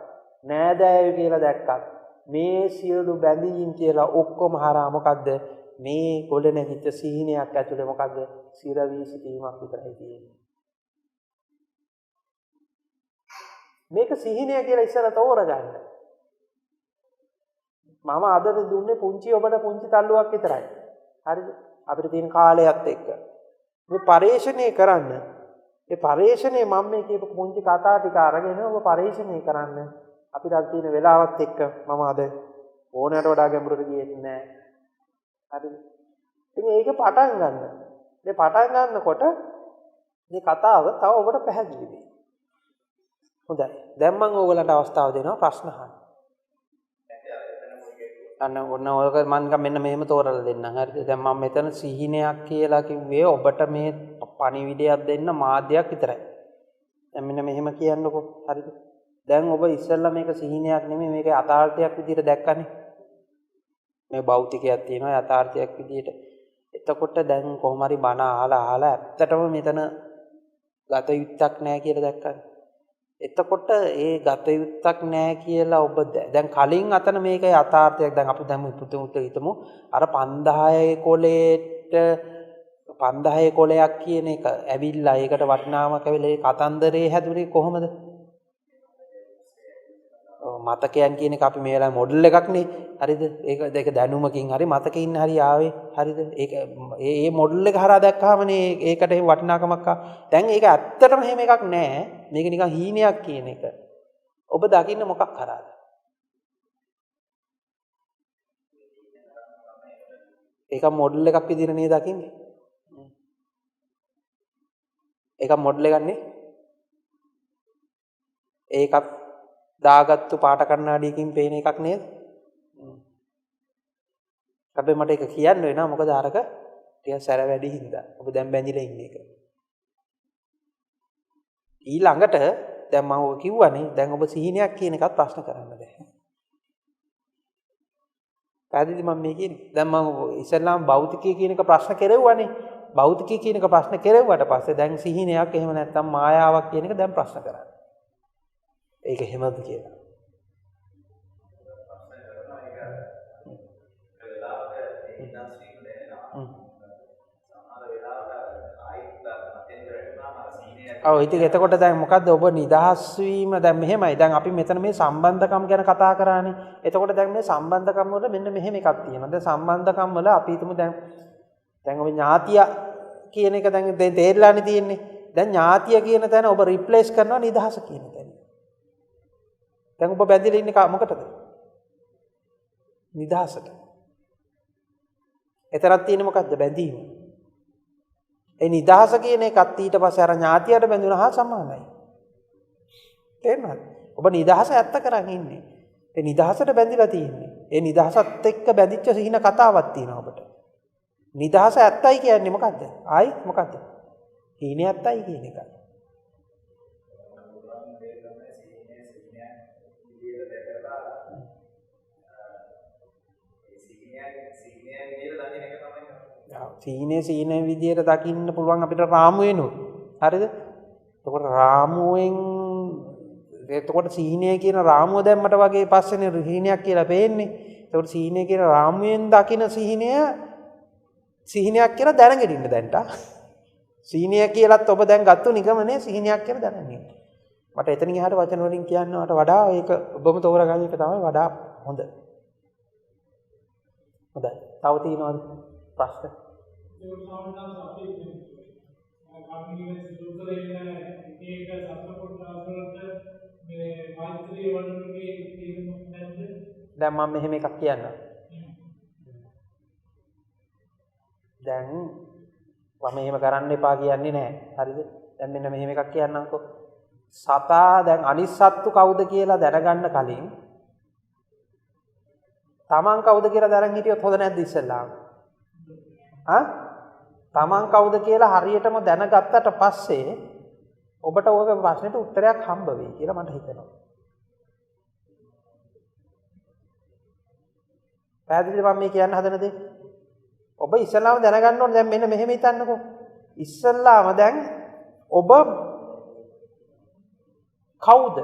නෑදෑයෝ කියලා දැක්කා. මේ සියලු බැඳීම් කියලා ඔක්කොම හරහා මොකද්ද? මේ ගොඩ නැගිච්ච සිහිනයක් ඇතුලේ මොකද්ද? සිරවි සිටීමක් විතරයි තියෙන්නේ. මේක සිහිනය කියලා ඉස්සර තෝරගන්න. මම අද දුන්නේ පුංචි ඔබට පුංචි තල්ලුවක් විතරයි. හරිද? අපිට තියෙන කාලයත් එක්ක. මේ පරිශ්‍රණය කරන්න. ඒ පරිශ්‍රණය මම මේ කියපු පුංචි කතා ටික අරගෙන ඔබ පරිශ්‍රණය කරන්න. අපිට අද තියෙන වෙලාවත් එක්ක මම අද ඕනෑමට වඩා ගැඹුරට ගියේ නැහැ. හරිද? ඉතින් ඒක පටන් ගන්න. මේ පටන් ගන්නකොට මේ කතාව තව ඔබට පැහැදිලි වෙයි. හොඳයි. දැන් මම ඕගලන්ට අවස්ථාව දෙනවා ප්‍රශ්න අහන්න. ඔන්න ඔයක මම මෙන්න මෙහෙම තෝරලා දෙන්නම්. හරිද? දැන් මම මෙතන සිහිනයක් කියලා කිව්වේ ඔබට මේ පණිවිඩයක් දෙන්න මාධ්‍යයක් විතරයි. දැන් මෙන්න මෙහෙම කියන්නකෝ. හරිද? දැන් ඔබ ඉස්සෙල්ලා මේක සිහිනයක් නෙමෙයි මේක යථාර්ථයක් විදිහට දැක්කනේ. මේ භෞතිකයක් තියෙනවා යථාර්ථයක් විදිහට. එතකොට දැන් කොහොම හරි බණ අහලා ඇත්තටම මෙතන ගත යුත්තක් නැහැ කියලා දැක්කනේ. එතකොට ඒ ගත යුත්තක් නැහැ කියලා ඔබ දැන් කලින් අතන මේක යථාර්ථයක්. දැන් අපි දැන් පුතුමුත් හිතමු අර 5000 කොලේට 5000 කොලයක් කියන එක ඇවිල්ලා ඒකට වටිනාකමක් ඇවිල්ලා ඒ කතන්දරේ හැදුනේ කොහොමද? මතකයන් කියන එක අපි මේ වෙලාවේ මොඩල් එකක් නේ. හරිද? ඒක දැනුමකින් හරි මතකෙින් හරි ආවේ. හරිද? ඒක ඒ මොඩල් එක හරහා දැක්කහමනේ ඒකට එහෙම වටිනාකමක් දැන් ඒක ඇත්තටම එහෙම එකක් නෑ. මේක නිකන් හීනයක් කියන එක. ඔබ දකින්න මොකක් හරහාද? ඒක මොඩල් එකක් විදිහට නේ දකින්නේ. ඒක මොඩල් එකක් නේ. ඒකත් දාගත්තු පාට කණ්ණාඩියකින් පේන එකක් නේද? හැබැයි මට ඒක කියන්න වෙනවා මොකද අරක ටිකක් සැර වැඩි හින්දා. ඔබ දැන් බැඳිලා ඉන්නේ ඒක. ඊළඟට දැන් මම ඔය කිව්වනේ දැන් ඔබ සිහිනයක් කියන එකත් ප්‍රශ්න කරන්න බෑ. පැහැදිලිද මම මේ කියන්නේ? දැන් මම ඉස්සෙල්ලාම භෞතිකය කියන එක ප්‍රශ්න කෙරෙව්වනේ. භෞතිකය කියන එක ප්‍රශ්න කෙරෙව්වට පස්සේ දැන් සිහිනයක් එහෙම නැත්නම් මායාවක් කියන එක දැන් ප්‍රශ්න කරන්නේ. ඒක එහෙමද කියලා. ඔව් ඉතින් එතකොට දැන් මොකද්ද ඔබ නිදහස් වීම දැන් මෙහෙමයි. දැන් අපි මෙතන මේ සම්බන්ධකම් ගැන කතා කරානේ. එතකොට දැන් මේ සම්බන්ධකම් වල මෙන්න මෙහෙම එකක් තියෙනවා. දැන් සම්බන්ධකම් වල අපි හිතමු දැන් ඔබ ඥාතිය කියන එක දැන් තේරිලානේ තියෙන්නේ. දැන් ඥාතිය කියන තැන ඔබ රිප්ලේස් කරනවා නිදහස කියන තැන. දැන් ඔබ බැඳිලා ඉන්නේ මොකටද? නිදහසට. එතරම් තියෙන්නේ මොකද්ද? බැඳීම. ඒ නිදහස කියන එකත් ඊට පස්සේ අර ඥාතියට බැඳුණා හා සමානයි. තේරුණාද? ඔබ නිදහස ඇත්ත කරන් ඉන්නේ. ඒ නිදහසට බැඳිලා තියෙන්නේ. ඒ නිදහසත් එක්ක බැඳිච්ච සිහින කතාවක් තියෙනවා ඔබට. නිදහස ඇත්තයි කියන්නේ මොකද්ද? ආයි මොකද්ද? හීනේ ඇත්තයි කියන එකයි. සීනේ විදියට දකින්න පුළුවන් අපිට රාමුවෙනුත්. හරිද? එතකොට රාමුවෙන් එතකොට සීනේ කියන රාමුව දැම්මට වගේ පස්සේනේ සීනයක් කියලා පේන්නේ. එතකොට සීනේ කියන රාමුවෙන් දකින සීනයක් කියලා දැනගෙන ඉන්න දැන්ට. සීනය කියලාත් ඔබ දැන් ගත්තු නිගමනේ සීනයක් කියලා දැනගෙන ඉන්න. මට එතනින් එහාට වචන වලින් කියන්නවට වඩා ඒක ඔබම තෝරගන්න එක තමයි වඩා හොඳ. හොඳයි. තව තියෙනවද ප්‍රශ්න? දැන් මම මෙහෙම එකක් කියන්නම්. දැන් මම මෙහෙම කරන්න එපා කියන්නේ නැහැ. හරිද? දැන් මෙන්න මෙහෙම එකක් කියන්නම්කෝ. සතා දැන් අනිත් සත්තු කවුද කියලා දැනගන්න කලින් තමන් කවුද කියලා දැනන් හිටියොත් හොඳ නැද්ද ඉස්සෙල්ලාම? තමන් කවුද කියලා හරියටම දැනගත්තට පස්සේ ඔබට ඔය ප්‍රශ්නෙට උත්තරයක් හම්බ වෙයි කියලා මට හිතෙනවා. පැහැදිලිද මම මේ කියන්න හදන දේ? ඔබ ඉස්සෙල්ලාම දැනගන්න ඕනේ දැන් මෙන්න මෙහෙම හිතන්නකෝ. ඉස්සෙල්ලාම දැන් ඔබ කවුද?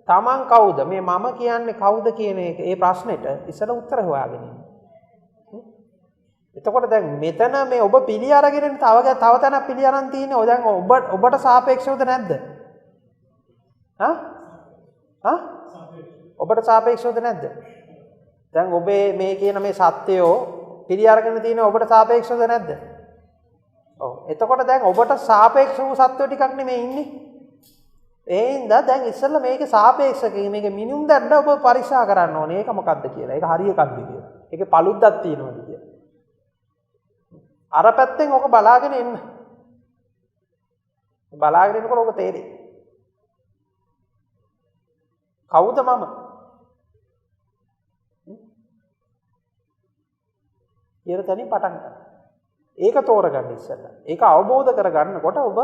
තමන් කවුද? මේ මම කියන්නේ කවුද කියන එක ඒ ප්‍රශ්නෙට ඉස්සෙල්ලා උත්තර හොයාගෙන ඉන්න. එතකොට දැන් මෙතන මේ ඔබ පිළි අරගෙන තව තැනක් පිළි අරන් තියෙන්නේ ඔය දැන් ඔබට සාපේක්ෂවද නැද්ද? ඔබට සාපේක්ෂවද නැද්ද? දැන් ඔබේ මේ කියන මේ සත්‍යෝ පිළි අරගෙන තියෙන්නේ ඔබට සාපේක්ෂවද නැද්ද? ඔව්. එතකොට දැන් ඔබට සාපේක්ෂ වූ සත්‍යෝ ටිකක් නෙමෙයි ඉන්නේ. ඒ හින්දා දැන් ඉස්සෙල්ලා මේකේ සාපේක්ෂක මේක මිනිමුම් දැන්න ඔබ පරීක්ෂා කරන්න ඕනේ. ඒක මොකද්ද කියලා. ඒක හරි එකක්ද කියලා. ඒකේ පළුද්දක් තියෙනවද කියලා. අර පැත්තෙන් ඔක බලාගෙන එන්න. බලාගෙන ඉන්නකොට ඔක තේරෙයි. කවුද මම? ඊට තනින් පටන් ගන්න. ඒක තෝරගන්න ඉස්සෙල්ලා. ඒක අවබෝධ කරගන්නකොට ඔබ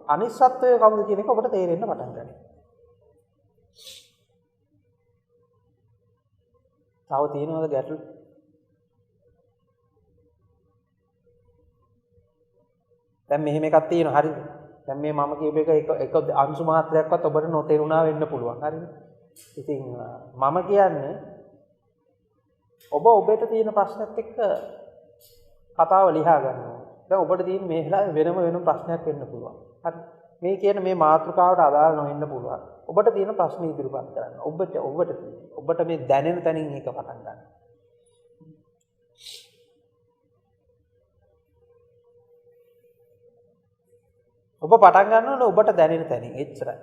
අනිත් සත්වය කවුද කියන එක ඔබට තේරෙන්න පටන් ගන්නවා. තව තියෙනවද ගැටලු? දැන් මෙහෙම එකක් තියෙනවා හරිද? දැන් මේ මම කියප එක අංශු මාත්‍රයක්වත් ඔබට නොතේරුණා වෙන්න පුළුවන් හරිද? ඉතින් මම කියන්නේ ඔබට තියෙන ප්‍රශ්නත් එක්ක කතාව ලියා ගන්න ඕනේ. දැන් ඔබට තියෙන මේ වෙලාවේ වෙනම ප්‍රශ්නයක් වෙන්න පුළුවන්. හරි. මේ කියන මේ මාතෘකාවට අදාළ නොවෙන්න පුළුවන්. ඔබට තියෙන ප්‍රශ්න ඉදිරිපත් කරන්න. ඔබට මේ දැනෙන තැනින් එක පටන් ගන්න. ඔබ පටන් ගන්න ඕනේ ඔබට දැනෙන තැනින්. එච්චරයි.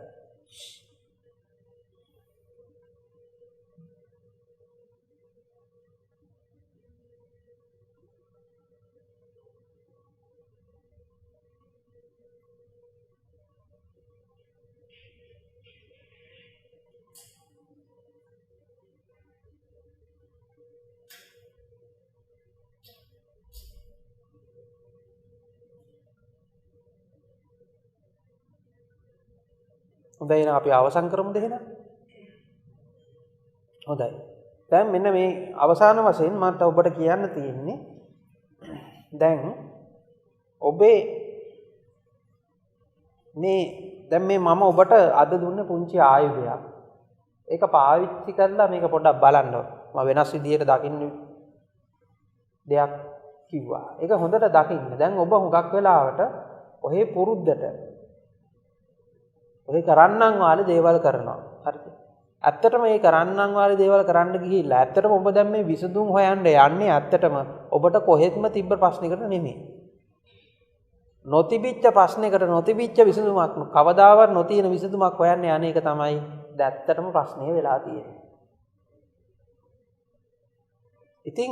හොඳයි එහෙනම් අපි අවසන් කරමුද එහෙනම්? හොඳයි. දැන් මෙන්න මේ අවසාන වශයෙන් මට ඔබට කියන්න තියෙන්නේ දැන් ඔබේ දැන් මේ මම ඔබට අද දුන්නේ පුංචි ආයුධයක්. ඒක පාවිච්චි කරලා මේක පොඩ්ඩක් බලන්න. මම වෙනස් විදියට දකින්න දෙයක් කිව්වා. ඒක හොඳට දකින්න. දැන් ඔබ හුඟක් වෙලාවට ඔහේ පුරුද්දට ඔය කරන්නම් වාලේ දේවල් කරනවා. හරිද? ඇත්තටම මේ කරන්නම් වාලේ දේවල් කරන්න ගිහිල්ලා ඇත්තටම ඔබ දැන් මේ විසඳුම් හොයන්න යන්නේ ඇත්තටම ඔබට කොහෙත්ම තිබ්බ ප්‍රශ්නයකට නෙමෙයි. නොතිබිච්ච ප්‍රශ්නයකට නොතිබිච්ච විසඳුමක් කවදාවත් නොතියන විසඳුමක් හොයන්න යන එක තමයි ඇත්තටම ප්‍රශ්නේ වෙලා තියෙන්නේ. ඉතින්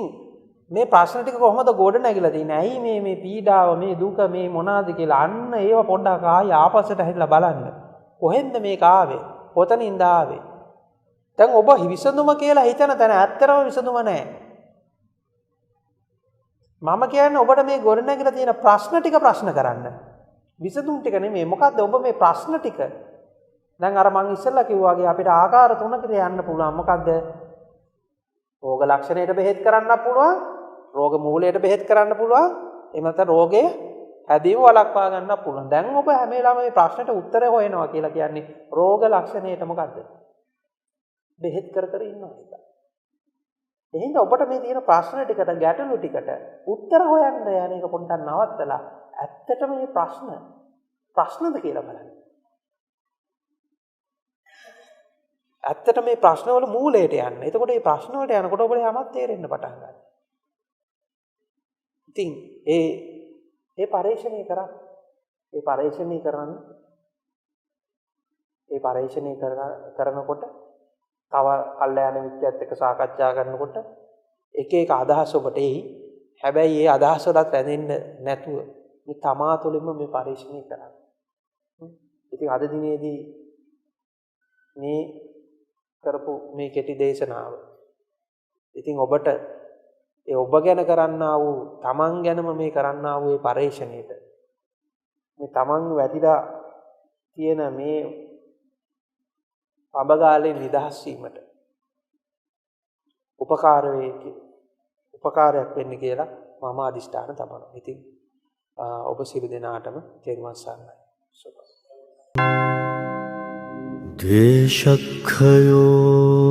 මේ ප්‍රශ්න ටික කොහොමද ගොඩ නැගිලා තියෙන්නේ? ඇයි මේ පීඩාව මේ දුක මේ මොනවාද කියලා අන්න ඒව පොඩ්ඩක් ආයෙ ආපස්සට හැරිලා බලන්න. කොහෙන්ද මේක ආවේ? කොතනින්ද ආවේ? දැන් ඔබ විසඳුම කියලා හිතන තැන ඇත්තටම විසඳුම නැහැ. මම කියන්නේ ඔබට මේ ගොඩ නැගිලා තියෙන ප්‍රශ්න ටික ප්‍රශ්න කරන්න. විසඳුම් ටික නෙමෙයි. මොකද්ද ඔබ මේ ප්‍රශ්න ටික? දැන් අර මං ඉස්සෙල්ලා කිව්වා වගේ අපිට ආකාර තුනකට යන්න පුළුවන්. මොකද්ද? රෝග ලක්ෂණයට බෙහෙත් කරන්න පුළුවන්. රෝග මූලයට බෙහෙත් කරන්න පුළුවන්. එහෙම නැත්නම් රෝගය හැදීම වළක්වා ගන්න පුළුවන්. දැන් ඔබ හැම වෙලාවෙම මේ ප්‍රශ්නෙට උත්තර හොයනවා කියලා කියන්නේ රෝග ලක්ෂණයට මොකද්ද? බෙහෙත් කර කර ඉන්නවා ඒක. එහෙනම් ඔබට මේ තියෙන ප්‍රශ්න ටිකට ගැටලු ටිකට උත්තර හොයන්න යන එක පොඩ්ඩක් නවත්තලා ඇත්තටම මේ ප්‍රශ්නද කියලා බලන්න. ඇත්තට මේ ප්‍රශ්නවල මූලයට යන්න. එතකොට මේ ප්‍රශ්න වලට යනකොට ඔබට යමක් තේරෙන්න පටන් ගන්නවා. ඉතින් ඒ පරීක්ෂණය කරන්න. ඒ පරීක්ෂණය කරනකොට තව කල්යාණ මිත්‍රයත් එක්ක සාකච්ඡා කරනකොට එක එක අදහස් ඔබට එයි. හැබැයි ඒ අදහස් වලත් රැඳෙන්න නැතුව මේ තමා තුළින්ම මේ පරීක්ෂණය කරන්න. ඉතින් අද දිනේදී මේ කරපු මේ කෙටි දේශනාව ඉතින් ඔබට ඒ ඔබ ගැන කරන්නා වූ තමන් ගැනම මේ කරන්නා වූ ඒ පරීක්ෂණයට මේ තමන් වැටිලා තියෙන මේ අබගාලේ නිදහස් වීමට උපකාරයක් වෙන්න කියලා මම අදිෂ්ඨාන තබනවා. ඉතින් ඔබ සියලු දෙනාටම තෙරුවන් සරණයි. සුබ. ද්වේෂක්ඛයෝ